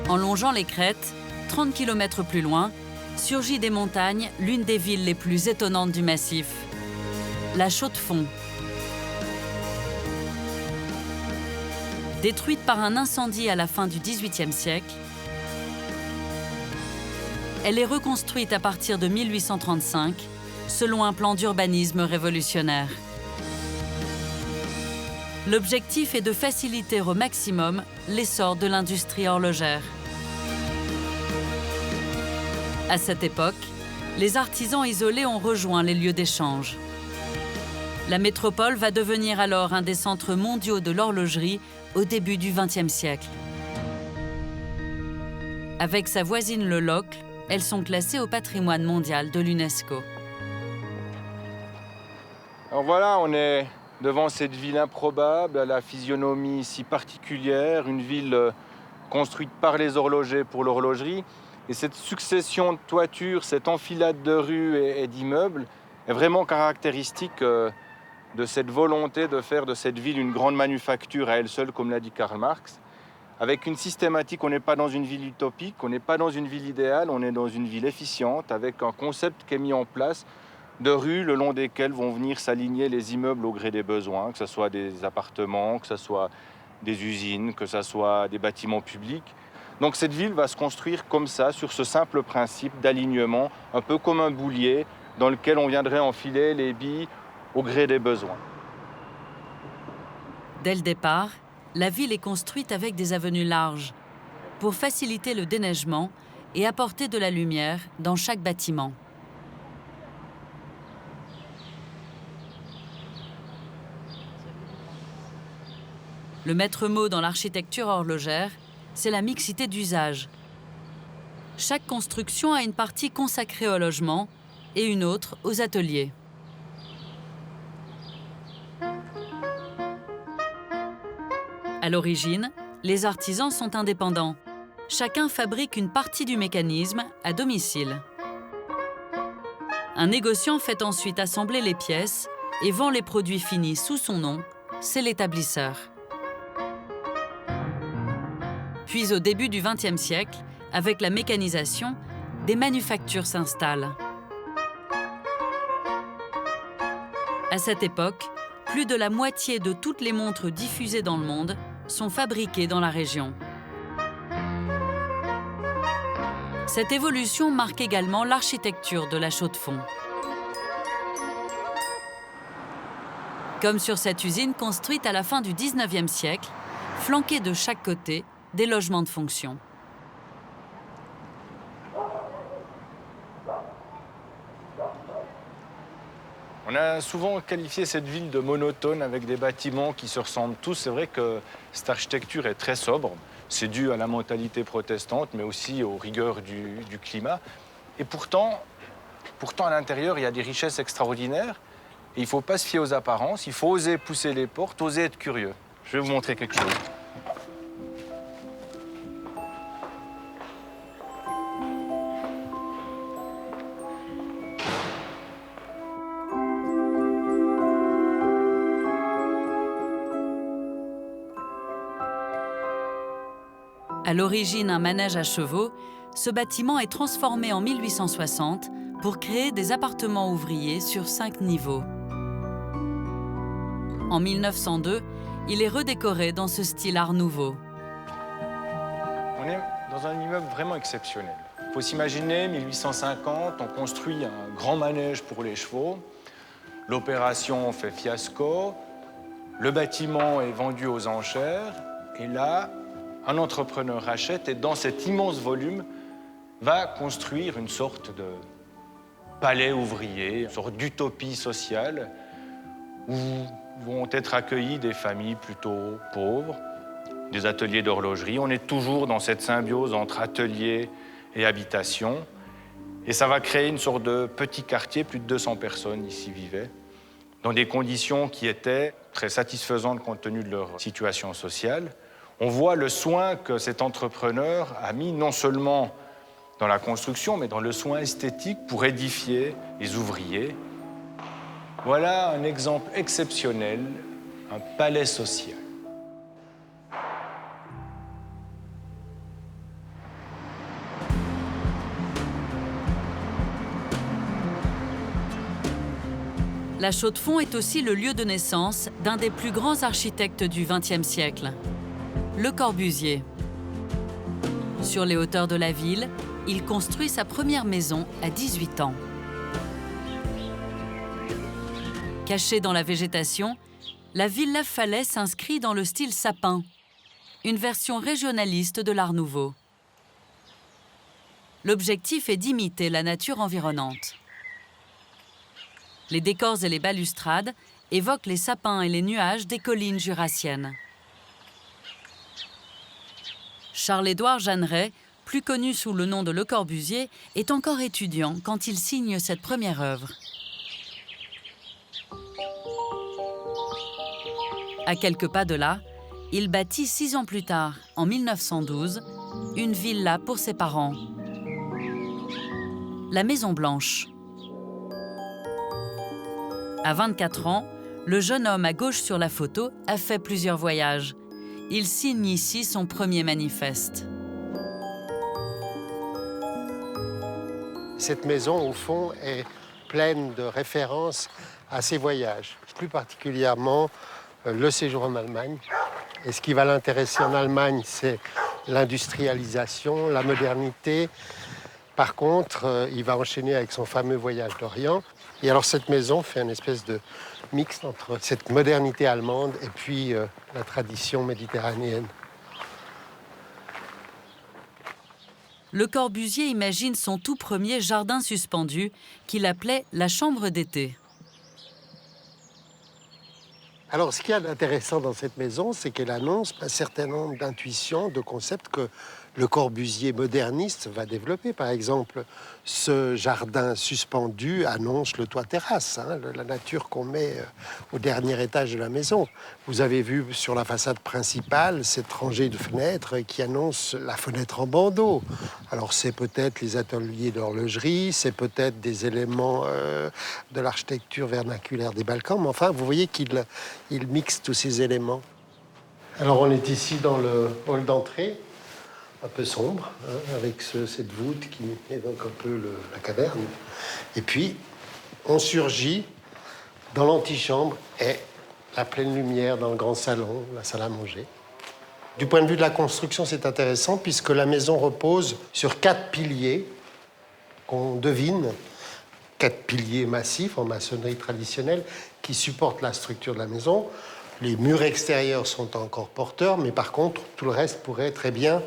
En longeant les crêtes, 30 km plus loin, surgit des montagnes l'une des villes les plus étonnantes du massif, la Chaux-de-Fonds. Détruite par un incendie à la fin du XVIIIe siècle, elle est reconstruite à partir de 1835, selon un plan d'urbanisme révolutionnaire. L'objectif est de faciliter au maximum l'essor de l'industrie horlogère. À cette époque, les artisans isolés ont rejoint les lieux d'échange. La métropole va devenir alors un des centres mondiaux de l'horlogerie au début du XXe siècle. Avec sa voisine le Locle, elles sont classées au patrimoine mondial de l'UNESCO. Alors voilà, on est devant cette ville improbable, à la physionomie si particulière, une ville construite par les horlogers pour l'horlogerie. Et cette succession de toitures, cette enfilade de rues et d'immeubles est vraiment caractéristique de cette volonté de faire de cette ville une grande manufacture à elle seule, comme l'a dit Karl Marx. avec une systématique. On n'est pas dans une ville utopique, on n'est pas dans une ville idéale, on est dans une ville efficiente, avec un concept qui est mis en place de rues le long desquelles vont venir s'aligner les immeubles au gré des besoins, que ce soit des appartements, que ce soit des usines, que ce soit des bâtiments publics. Donc cette ville va se construire comme ça, sur ce simple principe d'alignement, un peu comme un boulier dans lequel on viendrait enfiler les billes au gré des besoins. Dès le départ, la ville est construite avec des avenues larges pour faciliter le déneigement et apporter de la lumière dans chaque bâtiment. Le maître mot dans l'architecture horlogère, c'est la mixité d'usage. Chaque construction a une partie consacrée au logement et une autre aux ateliers. À l'origine, les artisans sont indépendants. Chacun fabrique une partie du mécanisme à domicile. Un négociant fait ensuite assembler les pièces et vend les produits finis sous son nom, c'est l'établisseur. Puis au début du XXe siècle, avec la mécanisation, des manufactures s'installent. À cette époque, plus de la moitié de toutes les montres diffusées dans le monde sont fabriquées dans la région. Cette évolution marque également l'architecture de la Chaux-de-Fonds. Comme sur cette usine construite à la fin du XIXe siècle, flanquée de chaque côté des logements de fonction. On a souvent qualifié cette ville de monotone avec des bâtiments qui se ressemblent tous. C'est vrai que cette architecture est très sobre. C'est dû à la mentalité protestante, mais aussi aux rigueurs du climat. Et pourtant, à l'intérieur, il y a des richesses extraordinaires. Et il ne faut pas se fier aux apparences, il faut oser pousser les portes, oser être curieux. Je vais vous montrer quelque chose. À l'origine un manège à chevaux, ce bâtiment est transformé en 1860 pour créer des appartements ouvriers sur 5 niveaux. En 1902, il est redécoré dans ce style Art Nouveau. On est dans un immeuble vraiment exceptionnel. Il faut s'imaginer, 1850, on construit un grand manège pour les chevaux. L'opération fait fiasco, le bâtiment est vendu aux enchères, et là, un entrepreneur rachète et dans cet immense volume va construire une sorte de palais ouvrier, une sorte d'utopie sociale où vont être accueillies des familles plutôt pauvres, des ateliers d'horlogerie. On est toujours dans cette symbiose entre atelier et habitation. Et ça va créer une sorte de petit quartier, plus de 200 personnes ici vivaient, dans des conditions qui étaient très satisfaisantes compte tenu de leur situation sociale. On voit le soin que cet entrepreneur a mis non seulement dans la construction, mais dans le soin esthétique pour édifier les ouvriers. Voilà un exemple exceptionnel, un palais social. La Chaux-de-Fonds est aussi le lieu de naissance d'un des plus grands architectes du XXe siècle, Le Corbusier. Sur les hauteurs de la ville, il construit sa première maison à 18 ans. Cachée dans la végétation, la Villa Falais s'inscrit dans le style sapin, une version régionaliste de l'Art Nouveau. L'objectif est d'imiter la nature environnante. Les décors et les balustrades évoquent les sapins et les nuages des collines jurassiennes. Charles-Édouard Jeanneret, plus connu sous le nom de Le Corbusier, est encore étudiant quand il signe cette première œuvre. À quelques pas de là, il bâtit 6 ans plus tard, en 1912, une villa pour ses parents, la Maison Blanche. À 24 ans, le jeune homme à gauche sur la photo a fait plusieurs voyages. il signe ici son premier manifeste. Cette maison, au fond, est pleine de références à ses voyages, plus particulièrement le séjour en Allemagne. Et ce qui va l'intéresser en Allemagne, c'est l'industrialisation, la modernité. Par contre, il va enchaîner avec son fameux voyage d'Orient. Et alors cette maison fait une espèce de mix entre cette modernité allemande et puis la tradition méditerranéenne. Le Corbusier imagine son tout premier jardin suspendu qu'il appelait la chambre d'été. Alors, ce qu'il y a d'intéressant dans cette maison, c'est qu'elle annonce un certain nombre d'intuitions, de concepts que le Corbusier moderniste va développer. Par exemple, ce jardin suspendu annonce le toit-terrasse, hein, la nature qu'on met au dernier étage de la maison. Vous avez vu sur la façade principale cette rangée de fenêtres qui annonce la fenêtre en bandeau. Alors, c'est peut-être les ateliers d'horlogerie, c'est peut-être des éléments de l'architecture vernaculaire des Balkans, mais enfin, vous voyez qu'il mixe tous ces éléments. Alors, on est ici dans le hall d'entrée, un peu sombre, hein, avec cette voûte qui évoque un peu la caverne. Et puis, on surgit dans l'antichambre et la pleine lumière dans le grand salon, la salle à manger. Du point de vue de la construction, c'est intéressant puisque la maison repose sur 4 piliers qu'on devine, 4 piliers massifs en maçonnerie traditionnelle qui supportent la structure de la maison. Les murs extérieurs sont encore porteurs, mais par contre, tout le reste pourrait très bien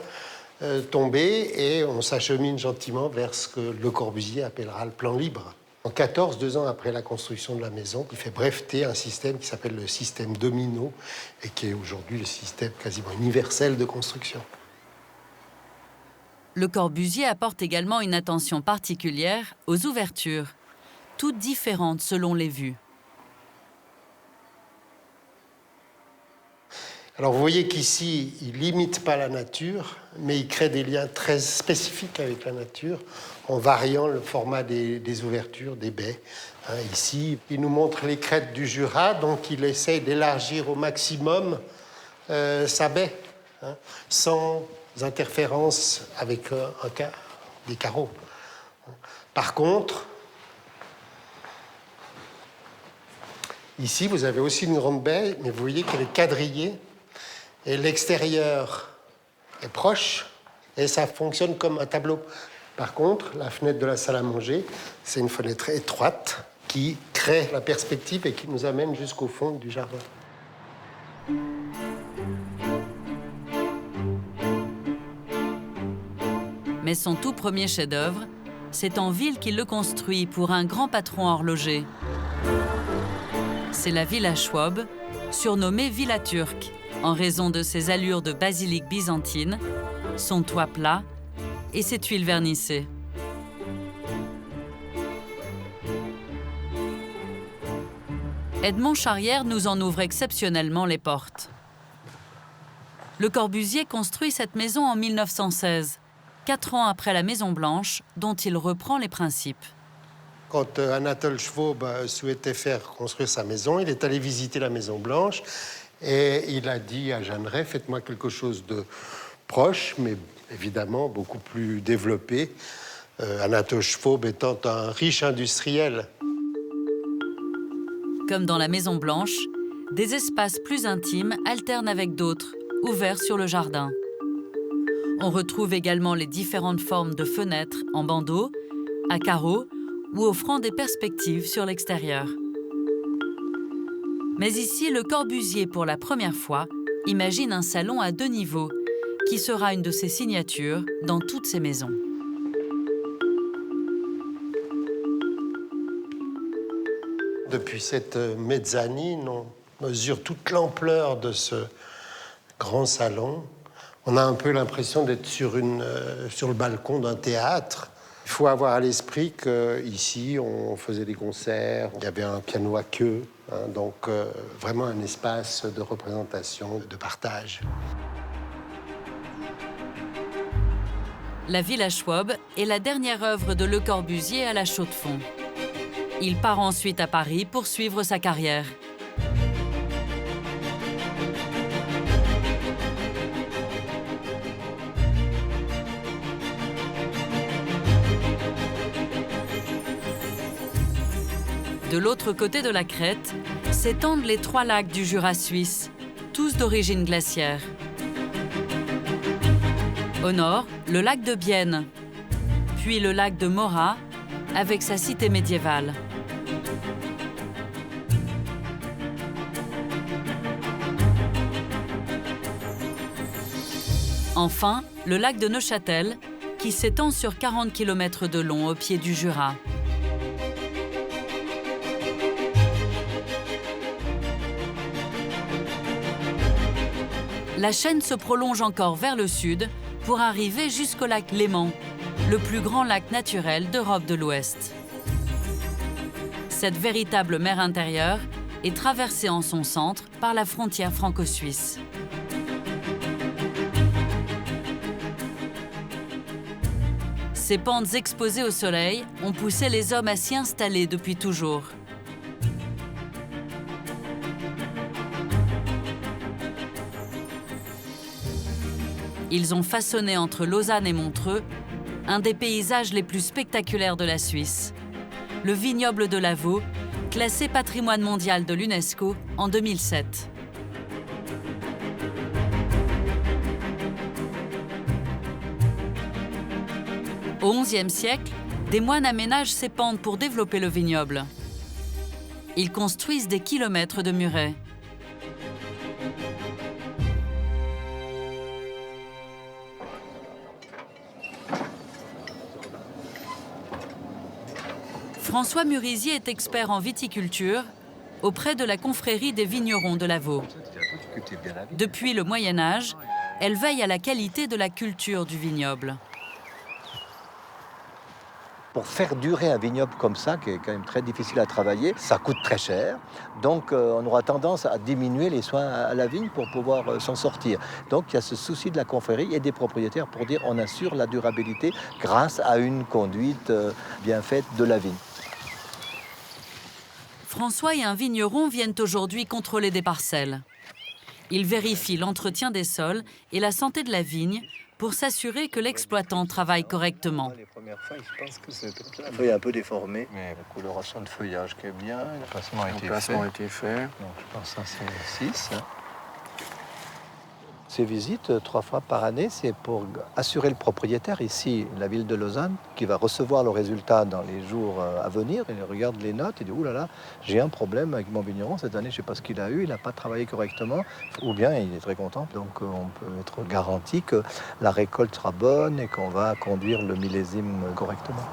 tomber et on s'achemine gentiment vers ce que Le Corbusier appellera le plan libre. En 14, 2 ans après la construction de la maison, il fait breveter un système qui s'appelle le système domino et qui est aujourd'hui le système quasiment universel de construction. Le Corbusier apporte également une attention particulière aux ouvertures, toutes différentes selon les vues. Alors vous voyez qu'ici, il n'imite pas la nature, mais il crée des liens très spécifiques avec la nature en variant le format des ouvertures, des baies. Hein, ici, il nous montre les crêtes du Jura, donc il essaye d'élargir au maximum sa baie, hein, sans interférence avec des carreaux. Par contre, ici, vous avez aussi une grande baie, mais vous voyez qu'elle est quadrillée. Et l'extérieur est proche et ça fonctionne comme un tableau. Par contre, la fenêtre de la salle à manger, c'est une fenêtre étroite qui crée la perspective et qui nous amène jusqu'au fond du jardin. Mais son tout premier chef-d'œuvre, c'est en ville qu'il le construit pour un grand patron horloger. C'est la Villa Schwab, surnommée Villa Turque, en raison de ses allures de basilique byzantine, son toit plat et ses tuiles vernissées. Edmond Charrière nous en ouvre exceptionnellement les portes. Le Corbusier construit cette maison en 1916, 4 ans après la Maison Blanche, dont il reprend les principes. Quand Anatole Schwab souhaitait faire construire sa maison, il est allé visiter la Maison Blanche et il a dit à Jeanneret, faites-moi quelque chose de proche, mais évidemment beaucoup plus développé. Anatole Schwab étant un riche industriel. Comme dans la Maison Blanche, des espaces plus intimes alternent avec d'autres, ouverts sur le jardin. On retrouve également les différentes formes de fenêtres en bandeaux, à carreaux ou offrant des perspectives sur l'extérieur. Mais ici, Le Corbusier, pour la première fois, imagine un salon à 2 niveaux, qui sera une de ses signatures dans toutes ses maisons. Depuis cette mezzanine, on mesure toute l'ampleur de ce grand salon. On a un peu l'impression d'être sur le balcon d'un théâtre. Il faut avoir à l'esprit qu'ici, on faisait des concerts, il y avait un piano à queue, hein, donc vraiment un espace de représentation, de partage. La Villa Schwab est la dernière œuvre de Le Corbusier à la Chaux-de-Fonds. Il part ensuite à Paris pour suivre sa carrière. De l'autre côté de la crête s'étendent les 3 lacs du Jura suisse, tous d'origine glaciaire. Au nord, le lac de Bienne, puis le lac de Morat, avec sa cité médiévale. Enfin, le lac de Neuchâtel, qui s'étend sur 40 km de long au pied du Jura. La chaîne se prolonge encore vers le sud pour arriver jusqu'au lac Léman, le plus grand lac naturel d'Europe de l'Ouest. Cette véritable mer intérieure est traversée en son centre par la frontière franco-suisse. Ces pentes exposées au soleil ont poussé les hommes à s'y installer depuis toujours. Ils ont façonné entre Lausanne et Montreux un des paysages les plus spectaculaires de la Suisse, le vignoble de Lavaux, classé patrimoine mondial de l'UNESCO en 2007. Au XIe siècle, des moines aménagent ces pentes pour développer le vignoble. Ils construisent des kilomètres de murets. François Murisier est expert en viticulture auprès de la confrérie des vignerons de Lavaux. Depuis le Moyen Âge, elle veille à la qualité de la culture du vignoble. Pour faire durer un vignoble comme ça, qui est quand même très difficile à travailler, ça coûte très cher. Donc on aura tendance à diminuer les soins à la vigne pour pouvoir s'en sortir. Donc il y a ce souci de la confrérie et des propriétaires pour dire on assure la durabilité grâce à une conduite bien faite de la vigne. François et un vigneron viennent aujourd'hui contrôler des parcelles. Ils vérifient l'entretien des sols et la santé de la vigne pour s'assurer que l'exploitant travaille correctement. Les premières fois, je pense que c'est un feuille un peu déformée, mais la coloration de feuillage qui est bien, l'emplacement a été fait. Donc je pense que ça c'est 6. Ces visites 3 fois par année, c'est pour assurer le propriétaire, ici la ville de Lausanne, qui va recevoir le résultat dans les jours à venir. Il regarde les notes, il dit « Ouh là là, j'ai un problème avec mon vigneron, cette année je ne sais pas ce qu'il a eu, il n'a pas travaillé correctement ». Ou bien il est très content, donc on peut être garanti que la récolte sera bonne et qu'on va conduire le millésime correctement.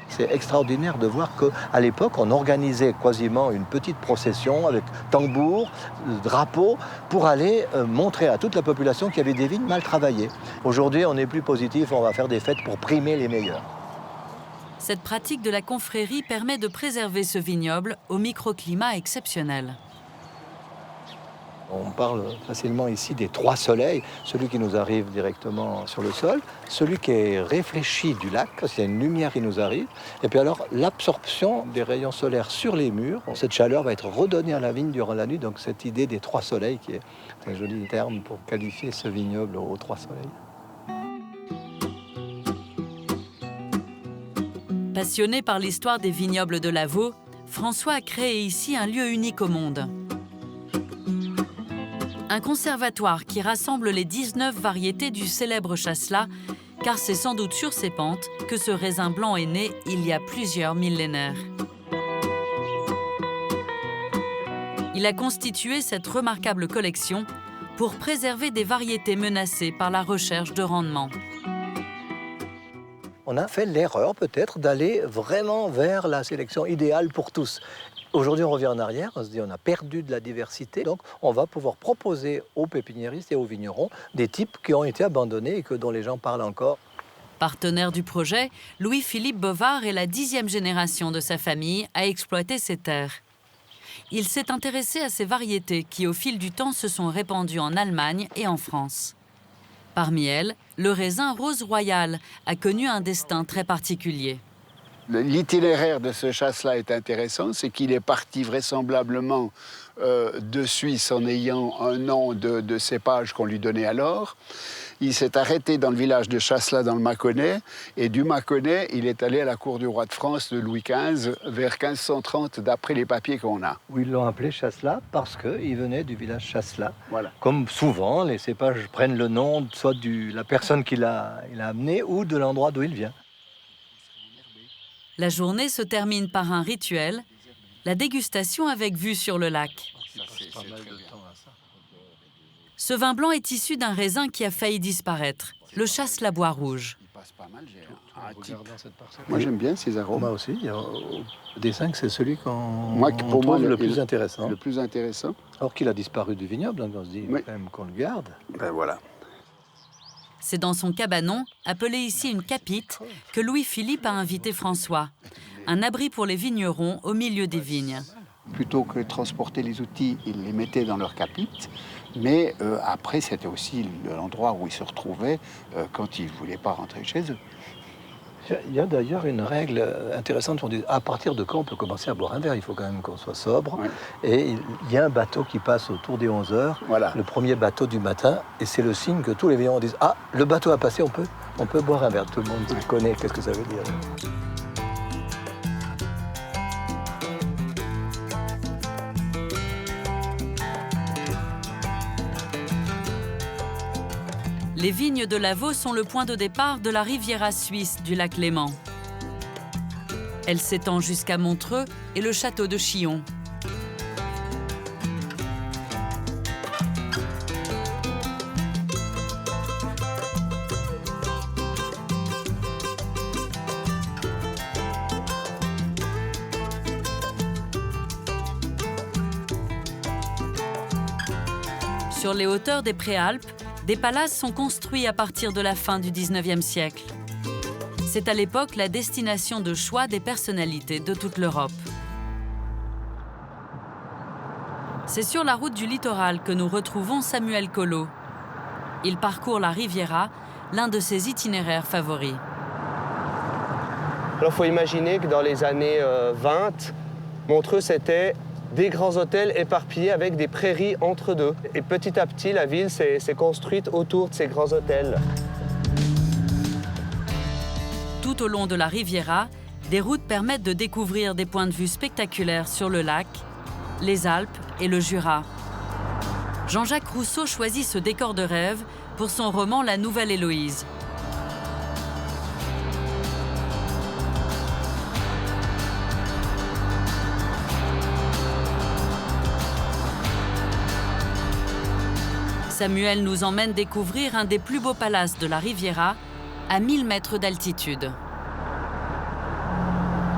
C'est extraordinaire de voir qu'à l'époque, on organisait quasiment une petite procession avec tambour, drapeau, pour aller montrer à toute la population qu'il y avait des vignes mal travaillées. Aujourd'hui, on est plus positif, on va faire des fêtes pour primer les meilleurs. Cette pratique de la confrérie permet de préserver ce vignoble au microclimat exceptionnel. On parle facilement ici des 3 soleils, celui qui nous arrive directement sur le sol, celui qui est réfléchi du lac, parce qu'il y a une lumière qui nous arrive, et puis alors l'absorption des rayons solaires sur les murs. Cette chaleur va être redonnée à la vigne durant la nuit, donc cette idée des 3 soleils, qui est un joli terme pour qualifier ce vignoble aux 3 soleils. Passionné par l'histoire des vignobles de Lavaux, François a créé ici un lieu unique au monde. Un conservatoire qui rassemble les 19 variétés du célèbre chasselas, car c'est sans doute sur ces pentes que ce raisin blanc est né il y a plusieurs millénaires. Il a constitué cette remarquable collection pour préserver des variétés menacées par la recherche de rendement. On a fait l'erreur peut-être d'aller vraiment vers la sélection idéale pour tous. Aujourd'hui, on revient en arrière, on se dit on a perdu de la diversité, donc on va pouvoir proposer aux pépiniéristes et aux vignerons des types qui ont été abandonnés et dont les gens parlent encore. Partenaire du projet, Louis-Philippe Bovard est la 10e génération de sa famille à exploiter ces terres. Il s'est intéressé à ces variétés qui, au fil du temps, se sont répandues en Allemagne et en France. Parmi elles, le raisin Rose Royale a connu un destin très particulier. L'itinéraire de ce chasse-là est intéressant, c'est qu'il est parti vraisemblablement de Suisse en ayant un nom de cépage qu'on lui donnait alors. Il s'est arrêté dans le village de Chasselas dans le Mâconnais, et du Mâconnais, il est allé à la cour du roi de France de Louis XV vers 1530, d'après les papiers qu'on a. Où ils l'ont appelé Chasselas parce qu'il venait du village Chasselas. Voilà. Comme souvent, les cépages prennent le nom soit de la personne qui l'a amené ou de l'endroit d'où il vient. La journée se termine par un rituel, la dégustation avec vue sur le lac. Ce vin blanc est issu d'un raisin qui a failli disparaître, le Chasselas bois rouge. Moi, j'aime bien ces arômes. Moi aussi. Le dessin, c'est celui qu'on pour moi, trouve le plus intéressant. Le plus intéressant. Alors qu'il a disparu du vignoble, donc on se dit quand même qu'on le garde. Ben voilà. C'est dans son cabanon, appelé ici une capite, que Louis-Philippe a invité François, un abri pour les vignerons au milieu des vignes. Plutôt que de transporter les outils, ils les mettaient dans leur capite. Mais après, c'était aussi l'endroit où ils se retrouvaient quand ils ne voulaient pas rentrer chez eux. Il y a d'ailleurs une règle intéressante. On dit à partir de quand on peut commencer à boire un verre? Il faut quand même qu'on soit sobre. Oui. Et il y a un bateau qui passe autour des 11 heures, voilà. Le premier bateau du matin. Et c'est le signe que tous les vignerons disent « Ah, le bateau a passé, on peut boire un verre ». Tout le monde connaît qu'est-ce que ça veut dire. Les vignes de Lavaux sont le point de départ de la Riviera suisse du lac Léman. Elle s'étend jusqu'à Montreux et le château de Chillon. Sur les hauteurs des Préalpes, des palaces sont construits à partir de la fin du XIXe siècle. C'est à l'époque la destination de choix des personnalités de toute l'Europe. C'est sur la route du littoral que nous retrouvons Samuel Collot. Il parcourt la Riviera, l'un de ses itinéraires favoris. Alors il faut imaginer que dans les années 20, Montreux c'était des grands hôtels éparpillés avec des prairies entre deux. Et petit à petit, la ville s'est construite autour de ces grands hôtels. Tout au long de la Riviera, des routes permettent de découvrir des points de vue spectaculaires sur le lac, les Alpes et le Jura. Jean-Jacques Rousseau choisit ce décor de rêve pour son roman La Nouvelle Héloïse. Samuel nous emmène découvrir un des plus beaux palaces de la Riviera, à 1000 mètres d'altitude.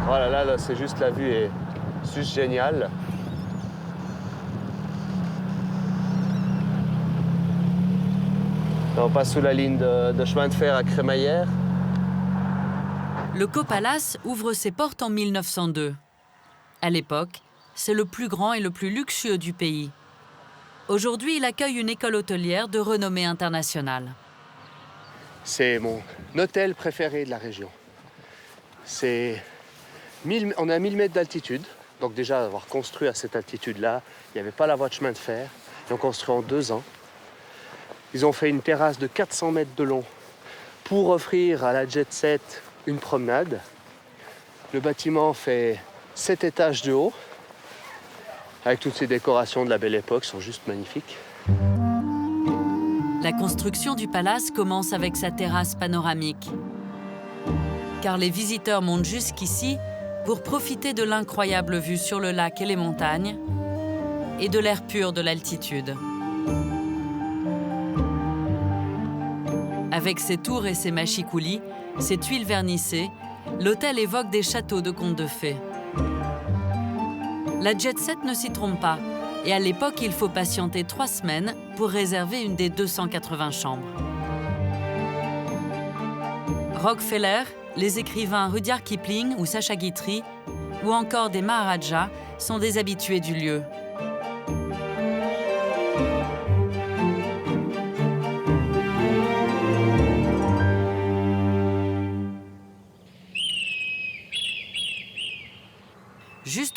Voilà, là c'est juste, la vue est juste géniale. Là, on passe sous la ligne de chemin de fer à Crémaillère. Le Copalace ouvre ses portes en 1902. À l'époque, c'est le plus grand et le plus luxueux du pays. Aujourd'hui, il accueille une école hôtelière de renommée internationale. C'est mon hôtel préféré de la région. On est à 1000 mètres d'altitude. Donc déjà, avoir construit à cette altitude-là, il n'y avait pas la voie de chemin de fer. Ils ont construit en 2 ans. Ils ont fait une terrasse de 400 mètres de long pour offrir à la jet set une promenade. Le bâtiment fait 7 étages de haut. Avec toutes ces décorations de la Belle Époque, sont juste magnifiques. La construction du palace commence avec sa terrasse panoramique. Car les visiteurs montent jusqu'ici pour profiter de l'incroyable vue sur le lac et les montagnes et de l'air pur de l'altitude. Avec ses tours et ses mâchicoulis, ses tuiles vernissées, l'hôtel évoque des châteaux de contes de fées. La jet set ne s'y trompe pas, et à l'époque, il faut patienter 3 semaines pour réserver une des 280 chambres. Rockefeller, les écrivains Rudyard Kipling ou Sacha Guitry, ou encore des Maharajas, sont des habitués du lieu.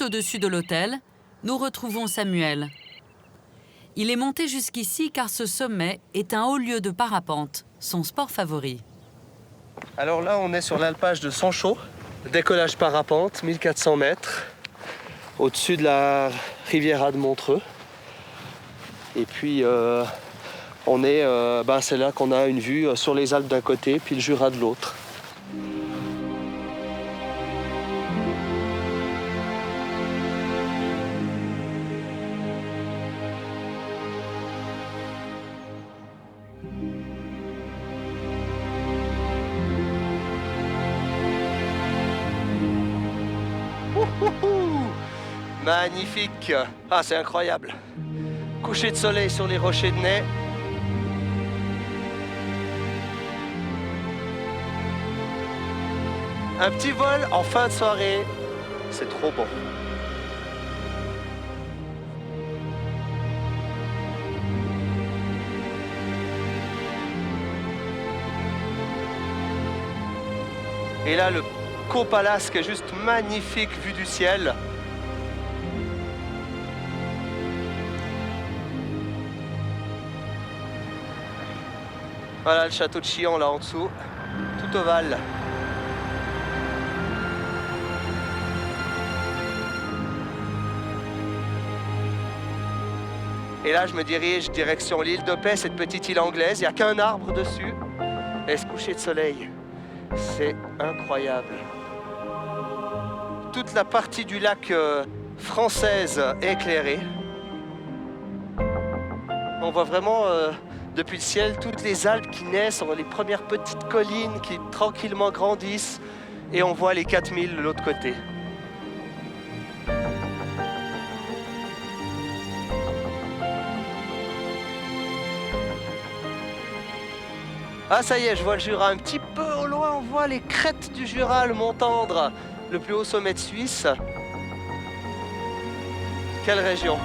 Juste au-dessus de l'hôtel, nous retrouvons Samuel. Il est monté jusqu'ici car ce sommet est un haut lieu de parapente, son sport favori. Alors là, on est sur l'alpage de Sanchot, décollage parapente, 1400 mètres, au-dessus de la Riviera de Montreux. Et puis, c'est là qu'on a une vue sur les Alpes d'un côté, puis le Jura de l'autre. Magnifique! Ah, c'est incroyable! Coucher de soleil sur les rochers de Nez. Un petit vol en fin de soirée, c'est trop bon. Et là, le Copalace qui est juste magnifique vue du ciel. Voilà le château de Chillon là en dessous, tout ovale. Et là je me dirige direction l'île de Paix, cette petite île anglaise, il n'y a qu'un arbre dessus. Et ce coucher de soleil, c'est incroyable. Toute la partie du lac française éclairée. On voit vraiment depuis le ciel toutes les Alpes qui naissent, on voit les premières petites collines qui tranquillement grandissent et on voit les 4000 de l'autre côté. Ah ça y est, je vois le Jura un petit peu au loin, on voit les crêtes du Jura, le Mont Tendre, le plus haut sommet de Suisse. Quelle région!